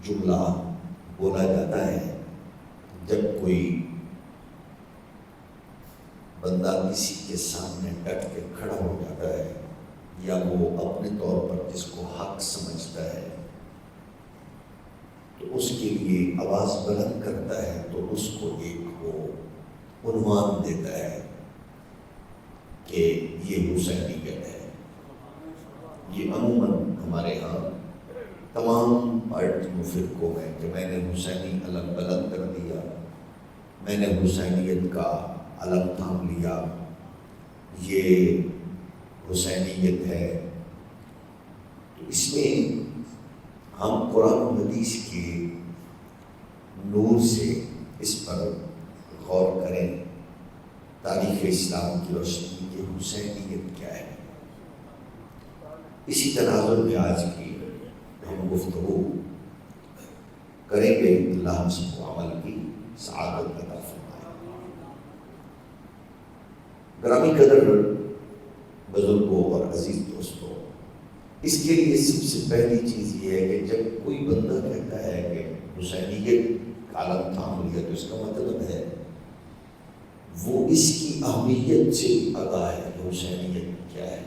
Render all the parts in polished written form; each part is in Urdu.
جملہ بولا جاتا ہے جب کوئی بندہ کسی کے سامنے ڈٹ کے کھڑا ہو جاتا ہے یا وہ اپنے طور پر جس کو حق سمجھتا ہے تو اس کے لیے آواز بلند کرتا ہے تو اس کو ایک وہ عنوان دیتا ہے کہ یہ حسینیت ہے۔ یہ عموماً ہمارے ہاں تمام پارٹیوں فرقوں میں کہ میں نے حسینی علم بلند کر دیا، میں نے حسینیت کا علم تھام لیا، یہ حسینیت ہے۔ تو اس میں ہم قرآن و حدیث کے نور سے اس پر غور کریں، تاریخ اسلام کی روشنی کہ حسینیت کیا ہے۔ اسی تناظر میں آج کی ہم گفتگو کریں گے۔ اللہ ہم سب کو عمل کی سعادت عطا فرمائے۔ گرامی قدر بزرگوں اور عزیز دوستوں، اس کے لیے سب سے پہلی چیز یہ ہے کہ جب کوئی بندہ کہتا ہے کہ حسینیت کا علم تھام لیا تو اس کا مطلب ہے وہ اس کی اہمیت سے آگاہ ہے کہ حسینیت کیا ہے۔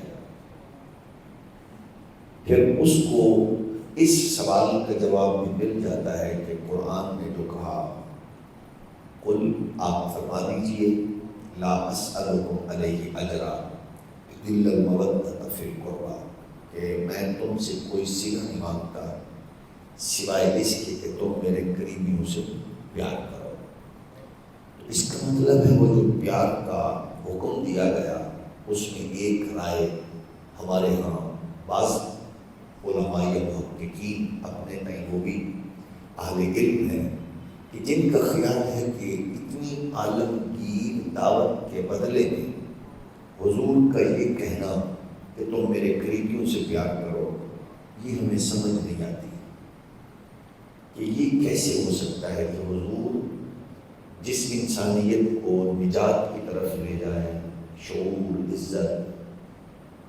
پھر اس کو اس سوال کا جواب بھی مل جاتا ہے کہ قرآن نے جو کہا، قل آپ فرما دیجئے لا اسألکم علیہ اجرا الا المودۃ فی القربی، کہ میں تم سے کوئی صلہ نہیں مانگتا سوائے اس کے کہ تم میرے قریبیوں سے پیار کرو۔ تو اس کا مطلب ہے وہ جو پیار کا حکم دیا گیا اس میں ایک رائے ہمارے ہاں بعض علماء یا محققین اپنے تئیں وہ بھی اہل علم ہیں کہ جن کا خیال ہے کہ اتنی عالمگیر دعوت کے بدلے میں حضور کا یہ کہنا کہ تم میرے قریبیوں سے پیار کرو، یہ ہمیں سمجھ نہیں آتی کہ یہ کیسے ہو سکتا ہے کہ حضور جس انسانیت کو نجات کی طرف لے جائیں، شعور، عزت،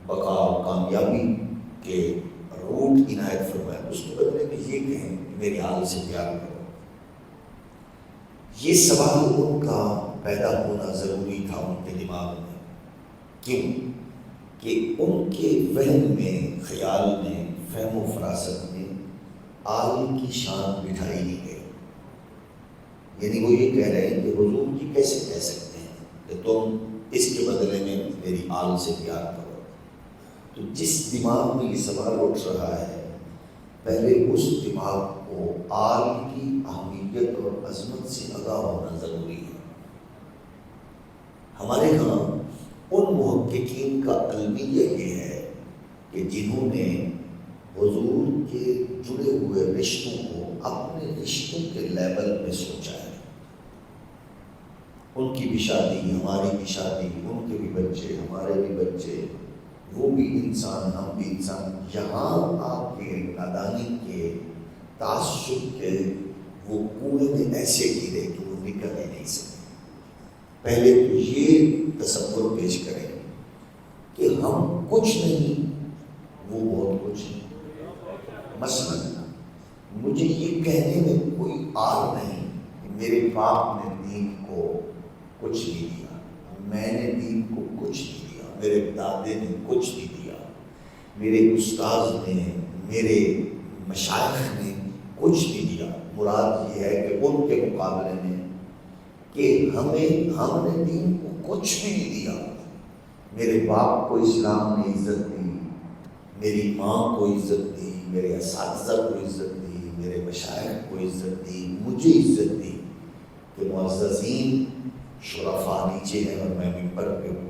بقا، کامیابی کے روٹ عنایت فرمائے، اس کے بدلے میں یہ کہیں کہ میری آل سے پیار کرو۔ یہ سوال ان کا پیدا ہونا ضروری تھا ان کے دماغ میں۔ کیوں؟ کہ ان کے وہم میں، خیال میں، فہم و فراست میں آل کی شان بٹھائی نہیں گئی۔ یعنی وہ یہ کہہ رہے ہیں کہ حضور جی کیسے کہہ سکتے ہیں کہ تم اس کے بدلے میں میری آل سے پیار کرو۔ تو جس دماغ میں یہ سوال اٹھ رہا ہے، پہلے اس دماغ کو آل کی اہمیت اور عظمت سے آگاہ ہونا ضروری ہے۔ ہمارے ہاں ان محققین کا المیہ یہ ہے کہ جنہوں نے حضور کے جڑے ہوئے رشتوں کو اپنے رشتوں کے لیول میں سوچا ہے۔ ان کی بھی شادی، ہماری بھی شادی، ان کے بھی بچے، ہمارے بھی بچے، وہ بھی انسان، ہم بھی انسان، یہاں آپ کے نادانی کے تعصب کے وہ کنویں میں ایسے گرے کہ وہ نکل ہی نہیں سکتے۔ پہلے تو یہ تصور پیش کریں کہ ہم کچھ نہیں، وہ بہت کچھ ہے۔ مثلا مجھے یہ کہنے میں کوئی آر نہیں کہ میرے باپ نے دین کو کچھ نہیں دیا، میں نے دین کو کچھ نہیں دیا، میرے دادے نے کچھ نہیں دیا، میرے استاذ نے، میرے مشائخ نے کچھ نہیں دیا۔ مراد یہ ہے کہ ان کے مقابلے میں کہ ہم نے دین کو کچھ بھی نہیں دیا۔ میرے باپ کو اسلام نے عزت دی، میری ماں کو عزت دی، میرے اساتذہ کو عزت دی، میرے مشائخ کو عزت دی، مجھے عزت دی کہ معززین شرفاء نیچے ہیں اور میں منبر پہ ہوں۔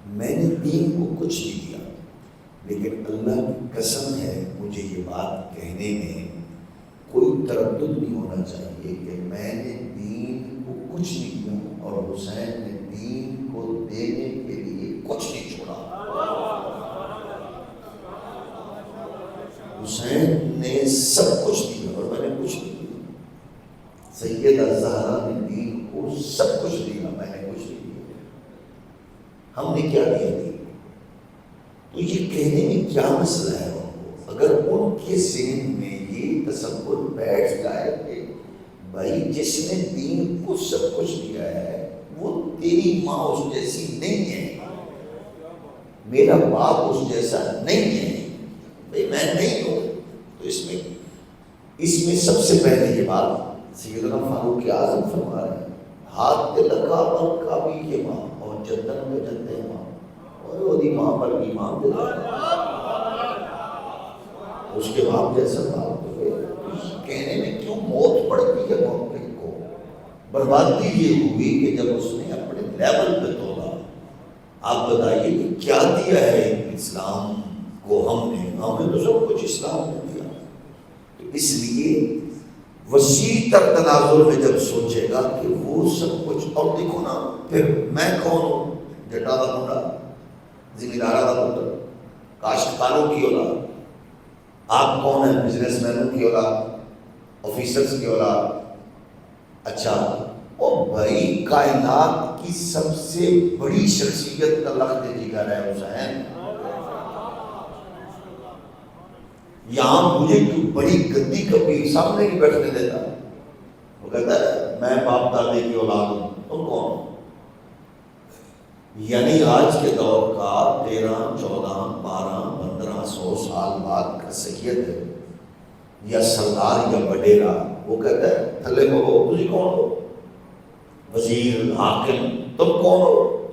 میں نے دین کو کچھ نہیں دیا، لیکن اللہ کی قسم ہے مجھے یہ بات کہنے میں کوئی تردد نہیں ہونا چاہیے کہ میں نے دین کو کچھ نہیں دیا اور حسین نے دین کو دینے کے لیے کچھ نہیں چھوڑا۔ حسین نے سب کچھ دیا اور میں نے کچھ نہیں دیا۔ سیدہ زہرا نے دین کو سب کچھ دیا، میں نے کچھ نہیں دیا۔ ہم نے کیا دیا دین؟ تو یہ کہنے میں کیا مسئلہ ہے ان کو؟ اگر ان کے ذہن میں یہ تصور بیٹھ بھائی جس نے دین کو سب کچھ دیا ہے وہ تیری ماں اس جیسی نہیں ہے، میرا باپ اس جیسا نہیں ہے، بھائی میں نہیں ہوں۔ تو اس میں سب سے پہلے یہ بات سیدنا فاروق اعظم فرما رہے ہیں، ہاتھ تے لگا اور کابی کے ماں اور جدن میں جدے ماں اور وہ دی ماں پر بھی ماں دے اس کے باپ جیسا باپ کہنے میں کیوں موت پڑتی ہے موقع کو؟ بربادی یہ ہوئی کہ جب اس نے اپنے لیول پہ توڑا۔ آپ بتائیے کہ کیا دیا ہے اسلام کو ہمیں تو سب کچھ اسلام نے دیا۔ تو اس لیے وسیع تر تناظر میں جب سوچے گا کہ وہ سب کچھ، اور دیکھو نا پھر میں کون ہوں؟ جٹا کا منڈا، زمیندارہ کا پتر، کاشتکاروں کی اولاد۔ آپ کون ہیں؟ بزنس مینوں کی اولاد، آفیسرز کی اولاد۔ اچھا او بھائی، کائنات کی سب سے بڑی شخصیت کا لخت جگر ہے حسین۔ یہاں مجھے کوئی بڑی گدی کبھی سامنے نہیں بیٹھنے دیتا، وہ کہتا ہے میں باپ دادے کی اولاد ہوں، تم کون ہو؟ یعنی آج کے دور کا 13، 14، 12، 1500 سال بعد کا سید ہے یا سردار یا وڈیرا، وہ کہتا ہے تھلے کو تجھے کون ہو؟ وزیر، حاکم، تم کون ہو؟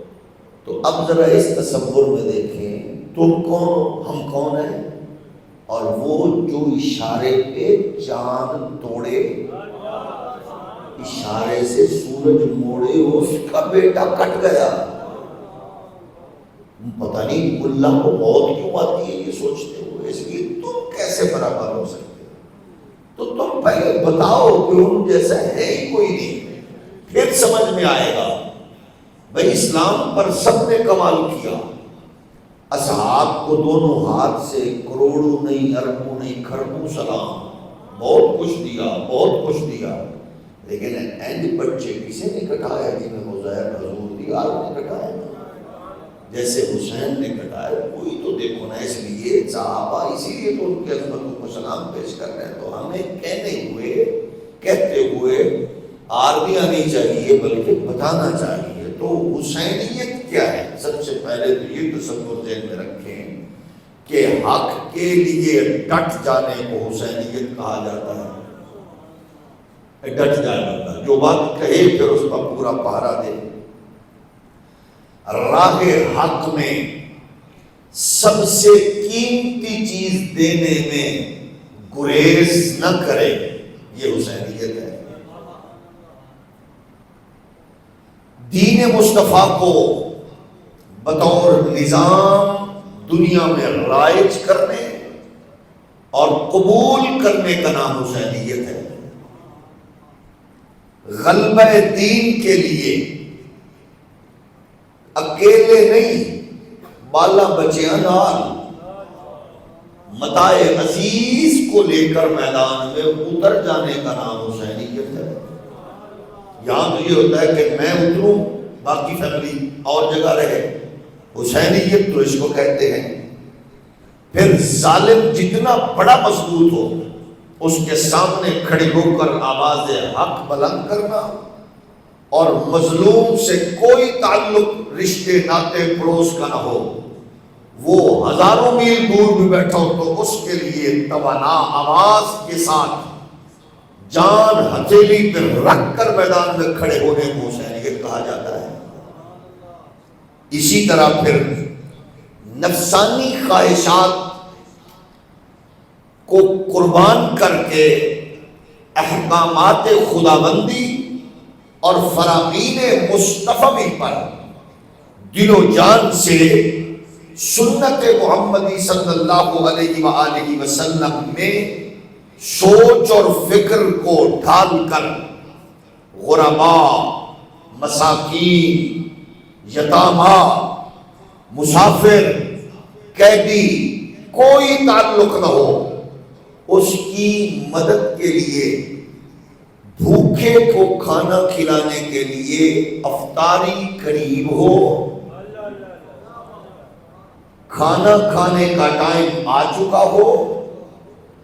تو اب ذرا اس تصور میں دیکھیں، تم کون ہو، ہم کون ہیں؟ اور وہ جو اشارے پہ چاند توڑے، اشارے سے سورج موڑے، اس کا بیٹا کٹ گیا۔ پتہ نہیں اللہ کو موت کیوں آتی ہے یہ سوچتے ہوئے، اس لیے تم کیسے برابر ہو سکتے ہو؟ تو تم پہلے بتاؤ کہ ان جیسا ہے ہی کوئی نہیں، پھر سمجھ میں آئے گا۔ بھائی اسلام پر سب نے کمال کیا، اصحاب کو دونوں ہاتھ سے کروڑوں نہیں، اربوں نہیں، کھربوں سلام، بہت کچھ دیا، بہت کچھ دیا، لیکن اینڈ بچے کسی نے کٹایا؟ جنہیں عزیر حضور دی آل نے کٹایا، جیسے حسین نے کٹایا کوئی تو دیکھو نا۔ اس لیے صحابہ اسی لیے تو ان کی عظمتوں کو سلام پیش کر رہے ہیں۔ تو ہمیں کہتے ہوئے آرمیاں نہیں چاہیے بلکہ بتانا چاہیے۔ تو حسینیت کیا ہے؟ سب سے پہلے تو یہ تصور ذہن میں رکھیں کہ حق کے لیے ڈٹ جانے کو حسینیت کہا جاتا ہے۔ ڈٹ جائے بندہ، جو بات کہے پھر اس کا پورا پہرا دے، راہ حق میں سب سے قیمتی چیز دینے میں گریز نہ کرے، یہ حسینیت ہے۔ دین مصطفیٰ کو بطور نظام دنیا میں رائج کرنے اور قبول کرنے کا نام حسینیت ہے۔ غلبہ دین کے لیے اکیلے نہیں، بالا بچیاں نال، متاع عزیز کو لے کر میدان میں اتر جانے کا نام حسینیت ہے۔ یہاں تو یہ ہوتا ہے کہ میں اتروں، باقی فیملی اور جگہ رہے، حسینیت تو اس کو کہتے ہیں۔ پھر ظالم جتنا بڑا مضبوط ہو اس کے سامنے کھڑی ہو کر آواز حق بلند کرنا، اور مظلوم سے کوئی تعلق رشتے ناتے پڑوس کا نہ ہو، وہ ہزاروں میل دور بھی بیٹھا ہو تو اس کے لیے توانا آواز کے ساتھ جان ہتھیلی پر رکھ کر میدان میں کھڑے ہونے کو حسینیت کہا جاتا ہے۔ اسی طرح پھر نفسانی خواہشات کو قربان کر کے احکامات خداوندی اور فرامین مصطفی پر دل و جان سے سنت محمدی صلی اللہ علیہ وآلہ وسلم میں سوچ اور فکر کو ڈھال کر غرباء، مساکین، یتامہ، مسافر، قیدی، کوئی تعلق نہ ہو، اس کی مدد کے لیے، بھوکے کو کھانا کھلانے کے لیے افطاری قریب ہو، کھانا کھانے کا ٹائم آ چکا ہو،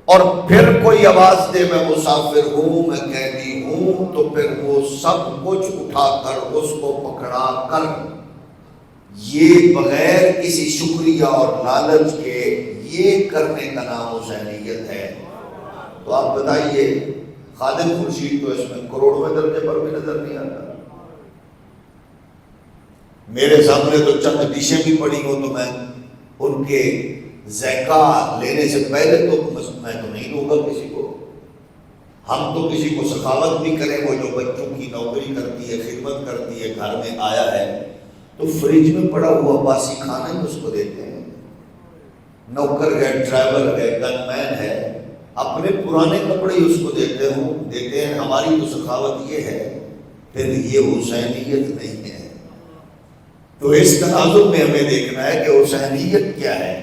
اور پھر کوئی آواز دے میں مسافر ہوں، میں قیدی ہوں، ہوں تو پھر وہ سب کچھ اٹھا کر اس کو پکڑا کر یہ بغیر کسی شکریہ اور لالچ کے یہ کرنے کا نام حسینیت ہے۔ تو آپ بتائیے خالد خورشید کو اس میں کروڑویں درجے پر بھی نظر نہیں آتا۔ میرے سامنے تو چند ڈشیں بھی پڑی ہوں تو میں ان کے ذائقہ لینے سے پہلے تو میں تو نہیں دوں گا کسی کو۔ ہم تو کسی کو سخاوت بھی کریں، وہ جو بچوں کی نوکری کرتی ہے، خدمت کرتی ہے، گھر میں آیا ہے تو فریج میں پڑا ہوا باسی کھانا ہی اس کو دیتے ہیں۔ نوکر ہے، ڈرائیور ہے، گن مین ہے، اپنے پرانے کپڑے ہی اس کو دیتے ہیں۔ ہماری تو سخاوت یہ ہے، پھر یہ حسینیت نہیں ہے۔ تو اس تناظر میں ہمیں دیکھنا ہے کہ حسینیت کیا ہے،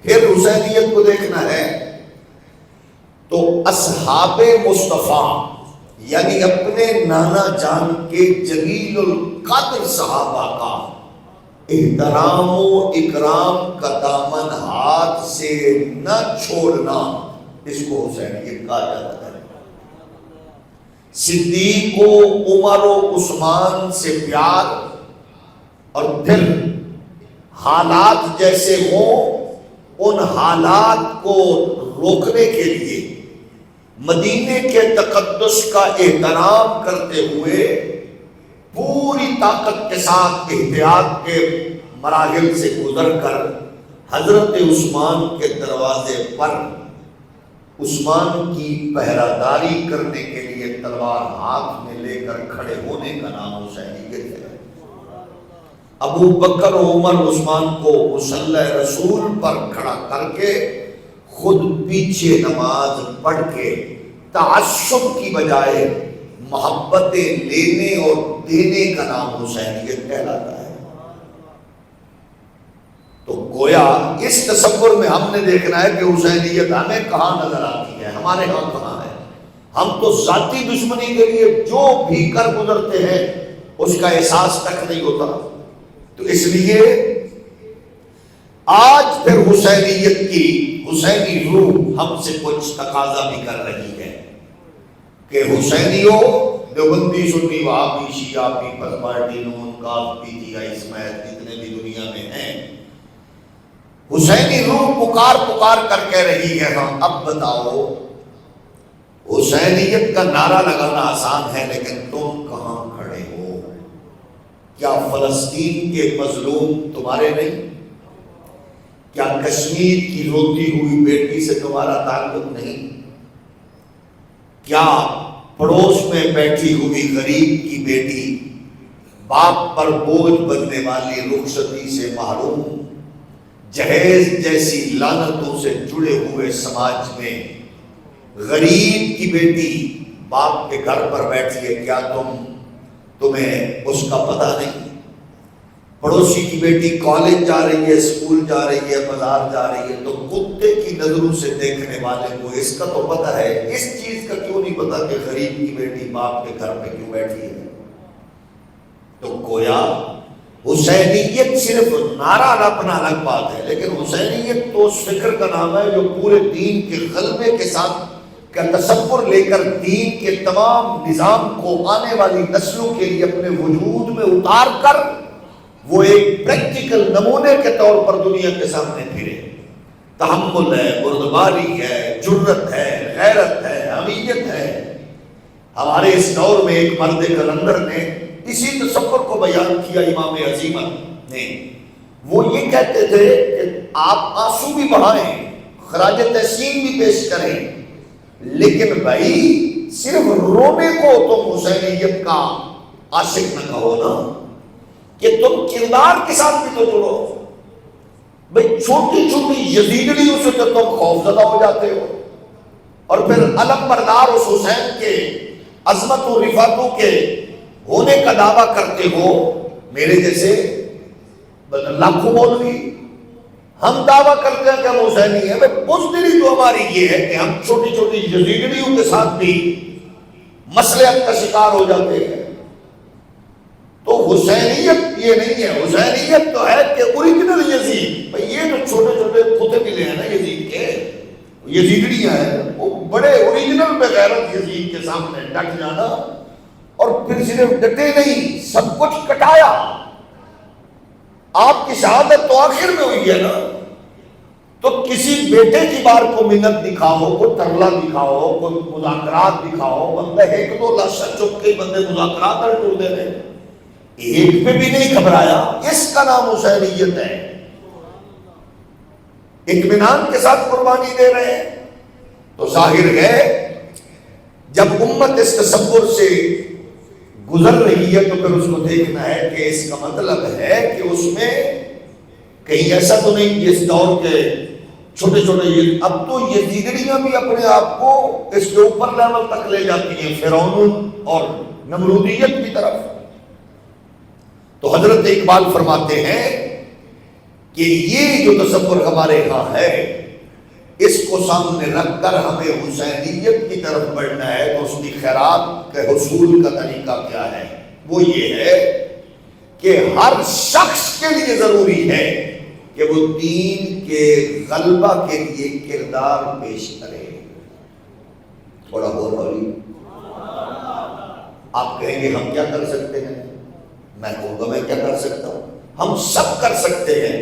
پھر حسینیت کو دیکھنا ہے۔ تو اصحاب مصطفیٰ یعنی اپنے نانا جان کے جلیل القدر صحابہ کا احترام و اکرام کا دامن ہاتھ سے نہ چھوڑنا، اس کو حسینیت کہا جاتا ہے۔ صدیق و عمر و عثمان سے پیار، اور پھر حالات جیسے ہوں ان حالات کو روکنے کے لیے مدینے کے تقدس کا احترام کرتے ہوئے پوری طاقت کے ساتھ احتیاط کے مراحل سے گزر کر حضرت عثمان کے دروازے پر عثمان کی پہراداری کرنے کے لیے تلوار ہاتھ میں لے کر کھڑے ہونے کا نام حسینیت ہے۔ ابو بکر و عمر عثمان کو مصلی رسول پر کھڑا کر کے خود پیچھے نماز پڑھ کے تعصب کی بجائے محبتیں لینے اور دینے کا نام حسینیت کہلاتا ہے۔ تو گویا اس تصور میں ہم نے دیکھنا ہے کہ حسینیت ہمیں کہاں نظر آتی ہے، ہمارے ہاں کہاں ہے۔ ہم تو ذاتی دشمنی کے لیے جو بھی کر گزرتے ہیں اس کا احساس تک نہیں ہوتا۔ تو اس لیے آج پھر حسینیت کی حسینی روح ہم سے کچھ تقاضا بھی کر رہی ہے کہ حسینیوں، دیوبندی، سنی، وہابی، شیعہ، پیپلز پارٹی، نون، کاف، پی ٹی آئی، اسماعیل، جتنے بھی دنیا میں ہیں، حسینی روح پکار پکار کر کہہ رہی ہے ہم اب بتاؤ حسینیت کا نعرہ لگانا آسان ہے لیکن تم کہاں کھڑے ہو؟ کیا فلسطین کے مظلوم تمہارے نہیں؟ کیا کشمیر کی روتی ہوئی بیٹی سے تمہارا تعلق نہیں؟ کیا پڑوس میں بیٹھی ہوئی غریب کی بیٹی باپ پر بوجھ بننے والی رخصتی سے محروم، جہیز جیسی لعنتوں سے جڑے ہوئے سماج میں غریب کی بیٹی باپ کے گھر پر بیٹھی ہے، کیا تمہیں اس کا پتہ نہیں؟ پڑوسی کی بیٹی کالج جا رہی ہے، اسکول جا رہی ہے، بازار جا رہی ہے تو کتے کی نظروں سے دیکھنے والے کو اس کا تو پتہ ہے، اس چیز کا کیوں نہیں پتہ کہ غریب کی بیٹی باپ کے گھر پہ کیوں بیٹھی ہے؟ تو گویا حسینیت صرف نعرہ اپنا الگ بات ہے، لیکن حسینیت تو اس فکر کا نام ہے جو پورے دین کے غلبے کے ساتھ کا تصور لے کر دین کے تمام نظام کو آنے والی نسلوں کے لیے اپنے وجود میں اتار کر وہ ایک پریکٹیکل نمونے کے طور پر دنیا کے سامنے پھرے۔ تحمل ہے، بردباری ہے، جرت ہے، غیرت ہے، حمیت ہے۔ ہمارے اس دور میں ایک مرد کلندر نے اسی تصور کو بیان کیا، امام عظیمت نے۔ وہ یہ کہتے تھے کہ آپ آنسو بھی بہائیں، خراج تحسین بھی پیش کریں، لیکن بھائی صرف رونے کو تم حسینیت کا عاشق نہ کہو نا، کہ تم کردار کے ساتھ بھی تو جڑو۔ بھئی چھوٹی چھوٹی یزیدڑیوں سے تو تم خوفزدہ ہو جاتے ہو، اور پھر علم بردار اس حسین کے عظمت و رفعتوں کے ہونے کا دعویٰ کرتے ہو۔ میرے جیسے لاکھوں مولوی ہم دعویٰ کرتے ہیں کہ ہم حسینی ہیں، بزدلی تو ہماری یہ ہے کہ ہم چھوٹی چھوٹی یزیدڑیوں کے ساتھ بھی مصلحت کا شکار ہو جاتے ہیں۔ تو حسینیت یہ نہیں ہے، حسینیت تو ہے کہ اوریجنل یزید، یہ جو چھوٹے چھوٹے کتے ملے ہیں نا یزید کے، یزیدیاں ہیں، وہ بڑے اوریجنل بغیرت یزید کے سامنے ڈٹ جانا، اور پھر صرف ڈٹے نہیں، سب کچھ کٹایا۔ آپ کی شہادت تو آخر میں ہوئی ہے نا، تو کسی بیٹے کی بار کو منت دکھاؤ، کو ترلا دکھاؤ، کو مذاکرات دکھاؤ، بندہ ایک دو لاشا چپ کے بندے مذاکرات اور ٹور دے رہے، ایک پہ بھی نہیں گھبرایا، اس کا نام حسینیت ہے۔ اطمینان کے ساتھ قربانی دے رہے ہیں، تو ظاہر ہے جب امت اس تصور سے گزر رہی ہے تو پھر اس کو دیکھنا ہے کہ اس کا مطلب ہے کہ اس میں کہیں ایسا تو نہیں جس دور کے چھوٹے چھوٹے، اب تو یزیدیاں بھی اپنے آپ کو اس کے اوپر لیول تک لے جاتی ہیں، فرعون اور نمرودیت کی طرف۔ تو حضرت اقبال فرماتے ہیں کہ یہ جو تصور ہمارے ہاں ہے، اس کو سامنے رکھ کر ہمیں حسینیت کی طرف بڑھنا ہے۔ تو اس کی خیرات کے حصول کا طریقہ کیا ہے؟ وہ یہ ہے کہ ہر شخص کے لیے ضروری ہے کہ وہ دین کے غلبہ کے لیے کردار پیش کرے۔ تھوڑا اور ہوئی، آپ کہیں گے ہم کیا کر سکتے ہیں؟ میں کہوں گا میں کیا کر سکتا ہوں؟ ہم سب کر سکتے ہیں۔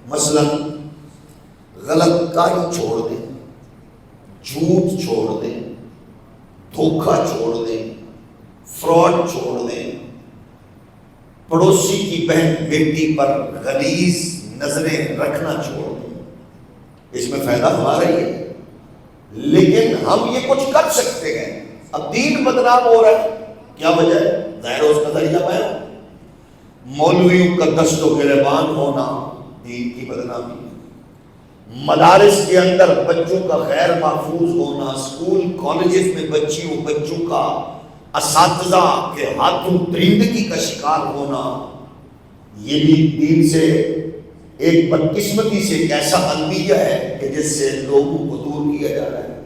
مثلا غلط کاری چھوڑ دیں، جھوٹ چھوڑ دیں، دھوکہ چھوڑ دیں، فراڈ چھوڑ دیں، پڑوسی کی بہن بیٹی پر غلیظ نظریں رکھنا چھوڑ دیں۔ اس میں فائدہ ہمارا ہی ہے، لیکن ہم یہ کچھ کر سکتے ہیں۔ اب دین بدنام ہو رہا ہے، کیا وجہ ہے؟ ظاہر اس کا ذریعہ پایا مولویوں کا دست و گریبان ہونا دین کی بدنامی، مدارس کے اندر بچوں کا غیر محفوظ ہونا، اسکول کالجز میں بچوں کا اساتذہ کے ہاتھوں درندگی کا شکار ہونا، یہ بھی دین سے ایک بدقسمتی سے ایک ایسا المیہ ہے کہ جس سے لوگوں کو دور کیا جا رہا ہے۔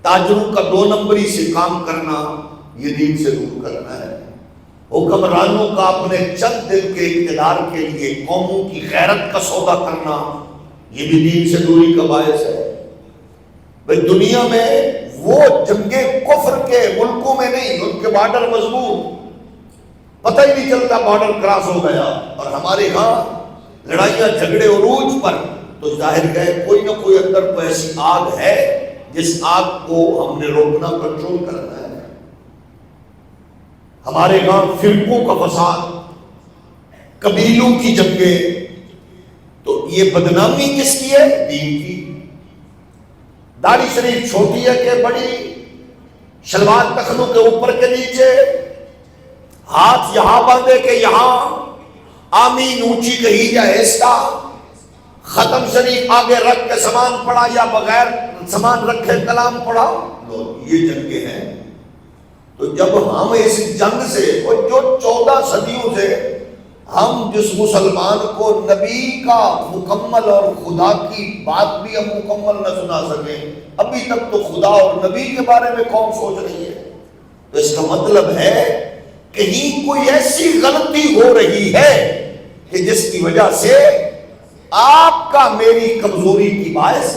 تاجروں کا 2 نمبری سے کام کرنا، یہ دین سے دور کرنا ہے۔ حکمرانوں کا اپنے چند دن کے اقتدار کے لیے قوموں کی غیرت کا سودا کرنا، یہ بھی دین سے دوری کا باعث ہے۔ بھئی دنیا میں وہ جنگیں کفر کے ملکوں میں نہیں، ان کے بارڈر مضبوط، پتہ ہی نہیں چلتا بارڈر کراس ہو گیا، اور ہمارے ہاں لڑائیاں جھگڑے عروج پر، تو ظاہر ہے کوئی نہ کوئی اندر کوئی ایسی آگ ہے جس آگ کو ہم نے روکنا، کنٹرول کرنا ہے۔ ہمارے ہاں فرقوں کا فساد، قبیلوں کی جنگیں، تو یہ بدنامی کس کی ہے؟ دین کی۔ داڑھی شریف چھوٹی ہے کہ بڑی، شلوار ٹخنوں کے اوپر کے نیچے، ہاتھ یہاں باندھے کہ یہاں، آمین اونچی کہی یا ایسا، ختم شریف آگے رکھ کے سامان پڑھا یا بغیر سامان رکھے کلام پڑھا، یہ جنگیں ہیں۔ تو جب ہم اس جنگ سے، اور جو 14 صدیوں سے ہم جس مسلمان کو نبی کا مکمل اور خدا کی بات بھی ہم مکمل نہ سنا سکیں، ابھی تک تو خدا اور نبی کے بارے میں کون سوچ رہی ہے؟ تو اس کا مطلب ہے کہیں کوئی ایسی غلطی ہو رہی ہے کہ جس کی وجہ سے آپ کا میری کمزوری کی باعث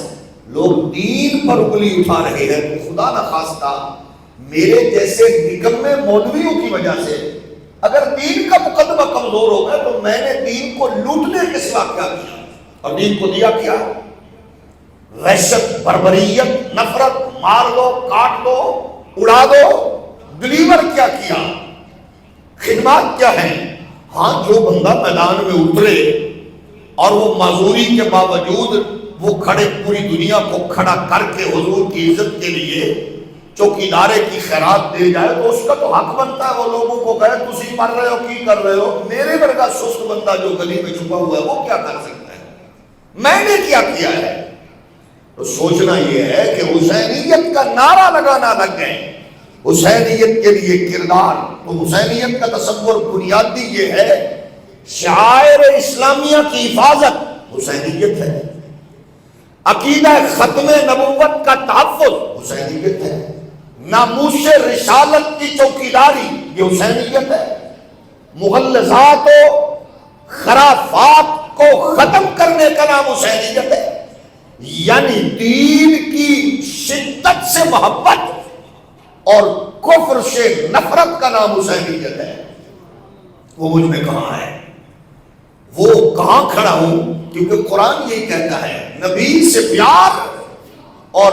لوگ دین پر انگلی اٹھا رہے ہیں۔ تو خدا نخواستہ میرے جیسے نکمے مولویوں کی وجہ سے اگر دین کا مقدمہ کمزور ہو گیا، تو میں نے دین کو لوٹنے کے سوا کیا کیا؟ اور دین کو دیا کیا؟ وحشت، بربریت، نفرت، مار دو، کاٹ دو، اڑا دو۔ ڈلیور کیا کیا؟ خدمات کیا ہیں؟ ہاں، جو بندہ میدان میں اترے اور وہ معذوری کے باوجود وہ کھڑے پوری دنیا کو کھڑا کر کے حضور کی عزت کے لیے چوکیدارے کی خیرات دے جائے، تو اس کا تو حق بنتا ہے وہ لوگوں کو کہے تسی مر رہے ہو، کی کر رہے ہو؟ میرے ورگا سست بندہ جو گلی میں چھپا ہوا ہے وہ کیا کر سکتا ہے؟ میں نے کیا کیا ہے؟ تو سوچنا یہ ہے کہ حسینیت کا نعرہ لگانا لگ گئے، حسینیت کے لیے کردار۔ تو حسینیت کا تصور بنیادی یہ ہے، شعائر اسلامیہ کی حفاظت حسینیت ہے، عقیدہ ختم نبوت کا تحفظ حسینیت ہے، ناموس رسالت کی چوکیداری یہ حسینیت ہے، مغلظات و خرافات کو ختم کرنے کا نام حسینیت ہے۔ یعنی دین کی شدت سے محبت اور کفر سے نفرت کا نام حسینیت ہے. وہ مجھ میں کہاں ہے؟ وہ کہاں کھڑا ہوں؟ کیونکہ قرآن یہی کہتا ہے نبی سے پیار اور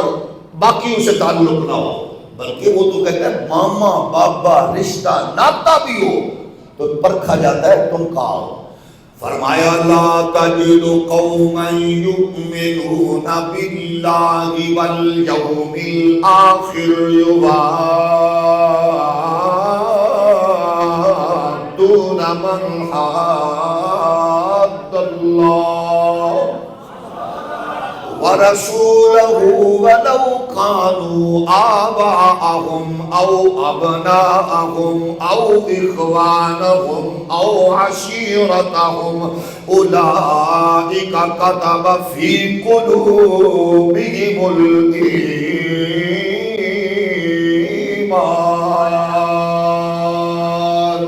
باقیوں سے تعلق نہ ہو، بلکہ وہ تو کہتا ہے ماما بابا رشتہ ناتا بھی ہو تو پرکھا جاتا ہے تم کہاں ہو. فرمایا لا تجد قوما یؤمنون باللہ والیوم الآخر یوادون من حاد اللہ ورسولہ ولو كانوا آباءهم أو أبناءهم أو إخوانهم أو عشيرتهم أولئك كتب في قلوبهم الإيمان.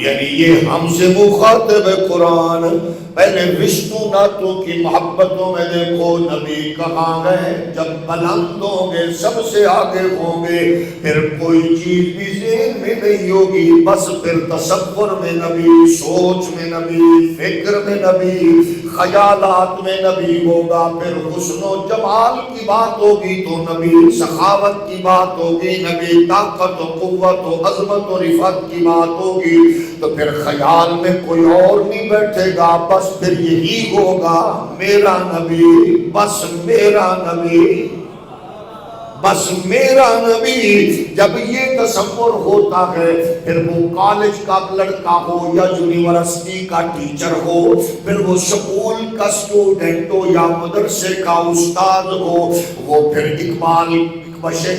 یعنی یہ ہم سے مخاطب قرآن. پہلے رشتوں ناتوں کی محبتوں میں دیکھو نبی کہاں گئے؟ جب بلند ہوں گے سب سے آگے ہوں گے، پھر کوئی چیز بھی ذہن میں نہیں ہوگی، بس پھر تصور میں نبی، سوچ میں نبی، فکر میں نبی، خیالات میں نبی ہوگا. پھر حسن و جمال کی بات ہوگی تو نبی، سخاوت کی بات ہوگی نبی، طاقت و قوت و عظمت و رفعت کی بات ہوگی. تو پھر خیال میں کوئی اور نہیں بیٹھے گا، بس پھر یہی ہوگا میرا نبی، بس میرا نبی، بس میرا نبی. جب یہ تصور ہوتا ہے پھر وہ کالج کا لڑکا ہو یا یونیورسٹی کا ٹیچر ہو، پھر وہ سکول کا اسٹوڈنٹ ہو یا مدرسے کا استاد ہو، وہ پھر اقبال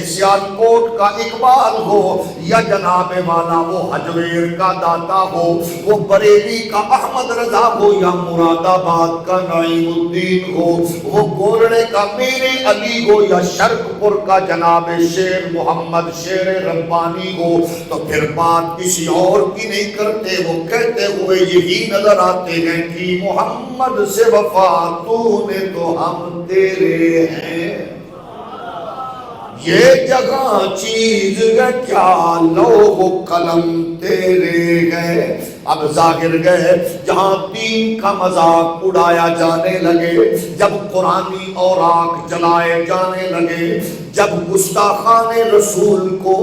سیال کوٹ کا اقبال ہو یا جناب والا وہ حجویر کا داتا ہو، وہ بریلی کا احمد رضا ہو یا مراد آباد کا نعیم الدین ہو، وہ گولڑے کا میرے علی ہو یا شرق پور کا جناب شیر محمد شیر ربانی ہو، تو پھر بات کسی اور کی نہیں کرتے، وہ کہتے ہوئے یہی نظر آتے ہیں کہ محمد سے وفا تو نے تو ہم تیرے ہیں. یہ جگہ چیز ہے کیا لوح و قلم تیرے گئے. اب ظاہر گئے جہاں دین کا مذاق اڑایا جانے لگے، جب قرآنی اوراق جلائے جانے لگے، جب گستاخان رسول کو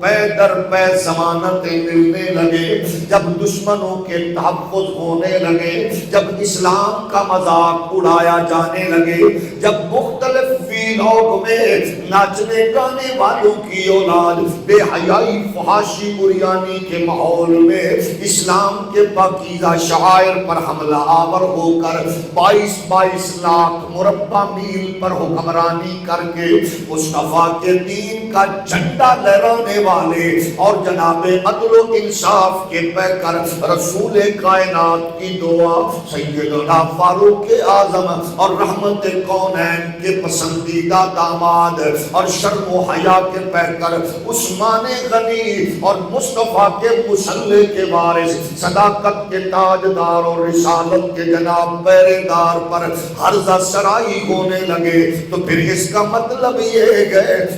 پے در پے ضمانتیں ملنے لگے، جب دشمنوں کے تحفظ ہونے لگے، جب اسلام کا مذاق اڑایا جانے لگے، جب مختلف ویلاگ میں ناچنے گانے والوں کی اولاد بے حیائی فحاشی بریانی کے ماحول میں اسلام کے پاکیزہ شعائر پر حملہ آور ہو کر 22 لاکھ مربع میل پر حکمرانی کر کے مصطفیٰ کے دین کا جھنڈا لہرانے والے اور جناب عدل و انصاف کے پیکر رسول کائنات کی دعا سیدنا فاروق اعظم اور رحمت کونین کے پسندیدہ داماد اور شرم و حیا کے پیکر عثمان غنی اور مصطفیٰ کے مسلح کے وارث، صداقت کے تاجدار اور رسالت کے جناب پہرےدار پر ہرزہ سرائی ہونے لگے، تو پھر اس کا مطلب یہ ہے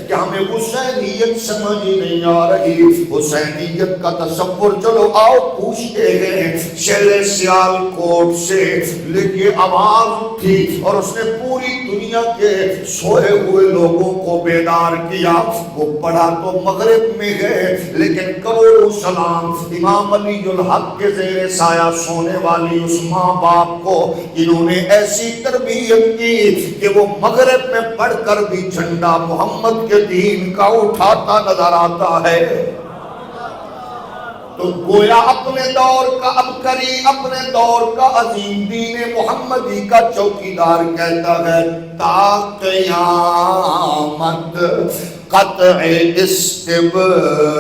کہ ہمیں حسینیت سمجھ نہیں آ رہی. حسینیت کا تصور چلو آؤ پوچھتے ہیں. شہر سیال کوٹ سے لیکن آواز اٹھی اور اس نے پوری دنیا کے سوئے ہوئے لوگوں کو بیدار کیا. وہ پڑا تو مغرب میں گئے لیکن کروڑوں سلام امام علی الحق کے زیر سایہ سونے والی اس ماں باپ کو انہوں نے ایسی تربیت کی کہ وہ مغرب میں پڑھ کر بھی جھنڈا محمد کے دین کا اٹھاتا نظر آتا ہے. تو گویا اپنے دور کا عبقری، اپنے دور کا عظیم دین محمدی کا چوکیدار کہتا ہے تا قیامت قطع استبداد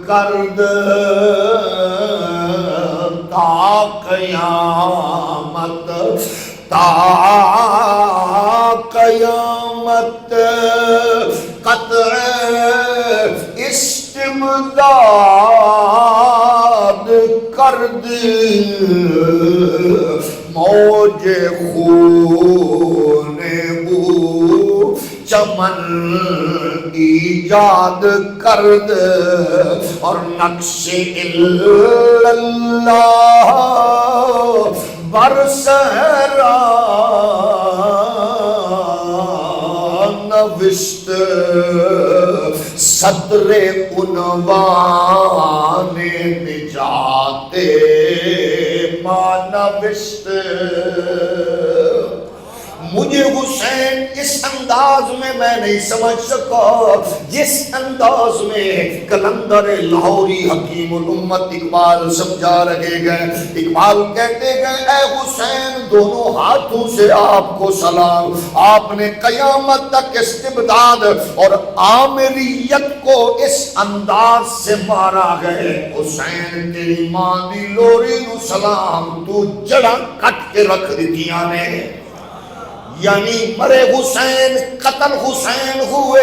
کرد، تا قیامت، تا قیامت قطع استبداد کرد. موج خون او چمن ایجاد کرد اور نقش اللہ برسرا نوشت صدر عنوان نجات ما نوشت. مجھے حسین اس انداز میں نہیں سمجھ سکا جس انداز میں کلندر لاہوری حکیم الامت اقبال سمجھا رہے گئے. اقبال کہتے گئے اے حسین دونوں ہاتھوں سے آپ کو سلام. آپ نے قیامت تک استبداد اور آمریت کو اس انداز سے مارا گئے. حسین تیری ماں دی لوری نو سلام تو جڑا کٹ کے رکھ دیتیاں نے. یعنی مرے حسین قتل حسین ہوئے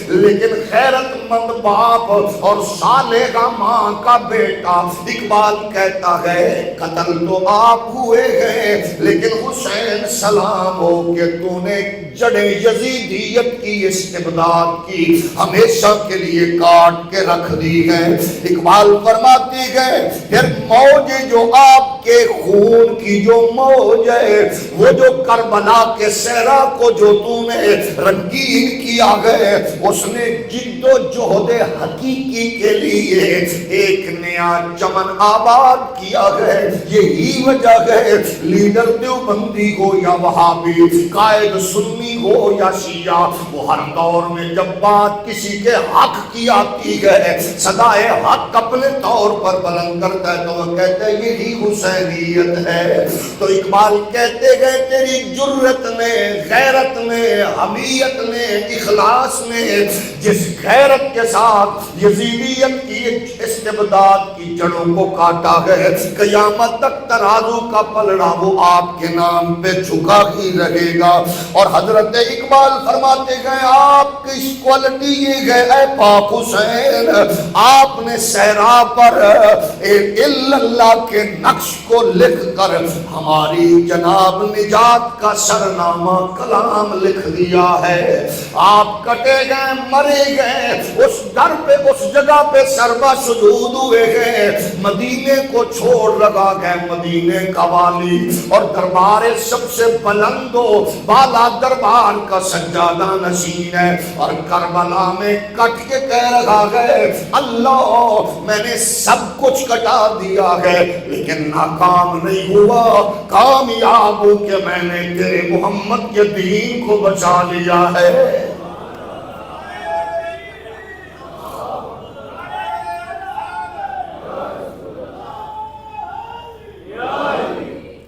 لیکن خیرت مند باپ اور صالحہ ماں کا بیٹا. اقبال کہتا ہے قتل تو آپ ہوئے ہیں لیکن حسین سلام ہو کہ تو نے جڑیں یزیدیت کی استبداد کی ہمیشہ کے لیے کاٹ کے رکھ دی ہے. اقبال فرماتے گئے پھر موج جو آپ کے خون کی جو موج ہے وہ جو کربلا کے صحرا کو جو تو نے رنگین کیا ہے اس نے جد و جہد حقیقی کے لیے ایک نیا چمن آباد کیا ہے. یہی وجہ ہے لیڈر دیوبندی ہو یا وہابی قائد سنی ہو یا شیعہ وہ ہر دور میں جب بات کسی کے حق کی آتی ہے صدائے حق اپنے طور پر بلند کرتا ہے تو وہ کہتے ہیں یہی حسینیت ہے. تو اقبال کہتے گئے تیری جرت نے غیرت نے حمیت نے اخلاص نے جس غیرت کے ساتھ یزیدیت کی استبداد کی جڑوں کو کاٹا ہے قیامت تک ترازو کا پلڑا وہ آپ کے نام پہ جھکا ہی رہے گا. اور حضرت اقبال فرماتے گئے آپ کی کوالٹی یہ ہے اے پاک حسین آپ نے صحرا پر اللہ کے نقش کو لکھ کر ہماری جناب نجات کا سرنامہ کلام لکھ دیا ہے. آپ کٹے گئے مرے گئے اس در پہ اس جگہ پہ سربا سجود ہوئے گئے مدینے کو چھوڑ لگا گئے مدینے کا والی اور دربار سب سے بلند و بالا دربار کا سجادہ نشین ہے. اور کربلا میں کٹ کے کہہ رہا ہے اللہ میں نے سب کچھ کٹا دیا ہے لیکن ناکام نہیں ہوا کامیاب ہوں کہ میں نے تیرے محمد کے دین کو بچا لیا ہے.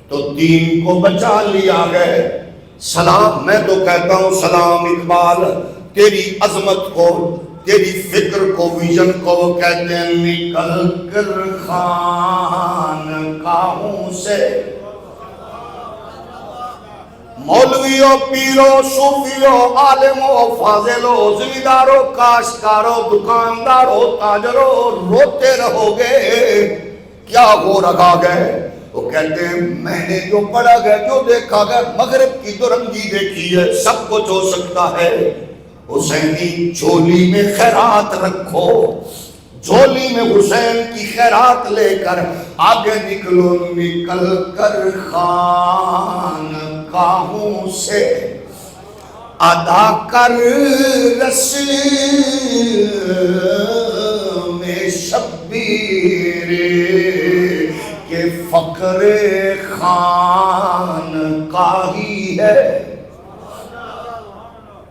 تو دین کو بچا لیا ہے. سلام میں تو کہتا ہوں سلام اقبال تیری عظمت کو تیری فکر کو ویژن کو وہ کہتے ہیں نکل کر خانقاہوں سے مولویوں پیروں صوفیوں عالموں فاضلوں زمینداروں کاشتکاروں دکانداروں تاجروں روتے رہو گے کیا ہو رکھا گئے. وہ کہتے ہیں میں نے جو پڑھا گیا جو دیکھا گیا مغرب کی درنگی دیکھی ہے سب کچھ ہو سکتا ہے. حسینی جھولی میں خیرات رکھو جھولی میں حسین کی خیرات لے کر آگے نکلو نکل کر خانقاہوں سے ادا کر رسم شبیر کہ فقر خانقاہی ہے.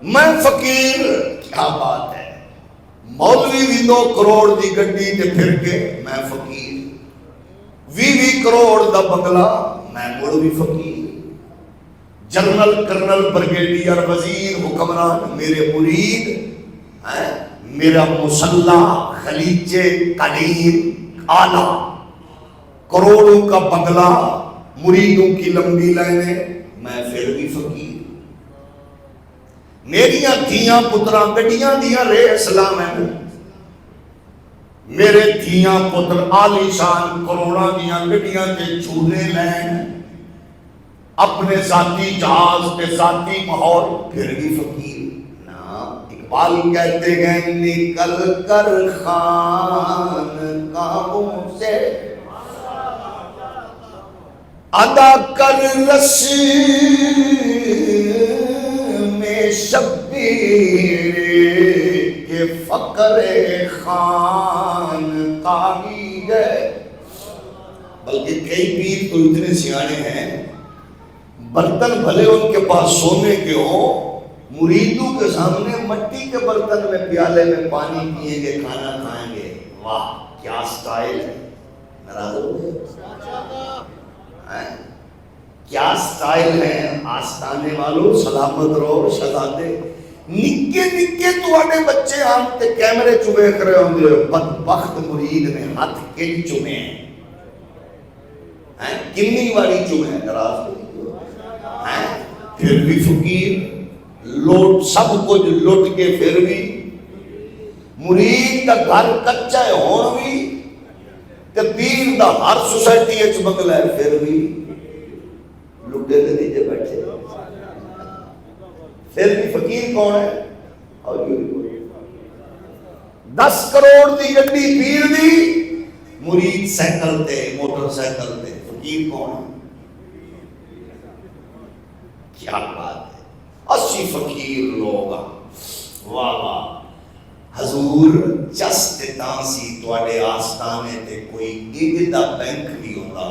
میں فقیر کیا بات ہے مولوی بھی 2 کروڑ دی گڈی تے پھر کے میں فقیر 20 کروڑ دا بنگلہ میں مڑ بھی فقیر جنرل کرنل بریگیڈیئر وزیر حکمران میرے مرید میرا مسلح خلیجے قدیر آلہ کروڑوں کا بنگلہ مریدوں کی لمبی لائنیں میں پھر بھی فقیر. میریاں دھیاں پتراں گڈیاں دیاں رے اسلام ہے میرے دھیاں پتر عالی شان کروڑاں دیاں گڈیاں تے جھولے لین اپنے ذاتی جہاز پہ ذاتی ماحول، پھر بھی فقیر نہ. اقبال کہتے ہیں نکل کر خانقاہوں سے ادا کر رسم شبیر کے فقر خانقاہی ہے. بلکہ کئی پیر تو اتنے سیانے ہیں، برتن بھلے ان کے پاس سونے کے ہوں، مریدوں کے سامنے مٹی کے برتن میں پیالے میں پانی پیئیں گے، کھانا کھائیں گے. واہ کیا سٹائل ہے. ناراض ہو گئے؟ کیا سٹائل ہے آستانے والوں. سلامت رہو شہزادے. نکے نکے تواڈے بچے ہم تے کیمرے چوے کرے ہوندے، بدبخت مرید نے ہاتھ کن چومے ہیں. کنی والی چومے ہیں. ناراض ہو گئے؟ پھر بھی فقیر، لوٹ سب کچھ لٹ کے پھر بھی مرید دا گھر کچا ہے ہون بھی تے پیر دا ہر سوسائٹی اچ بنگلہ ہے پھر بھی لٹے دے نیچے بیٹھے. پھر بھی فقیر کون ہے؟ اور 10 کروڑ دی گڈی پیر دی، مرید سائیکل تے موٹر سائیکل تے. فقیر کون ہے؟ کیا بات ہے. 80 فقیر لوگ. واہ واہ. حضور چست تانسی تواڈے آستانے تے کوئی ایڈا بینک بھی ہوندا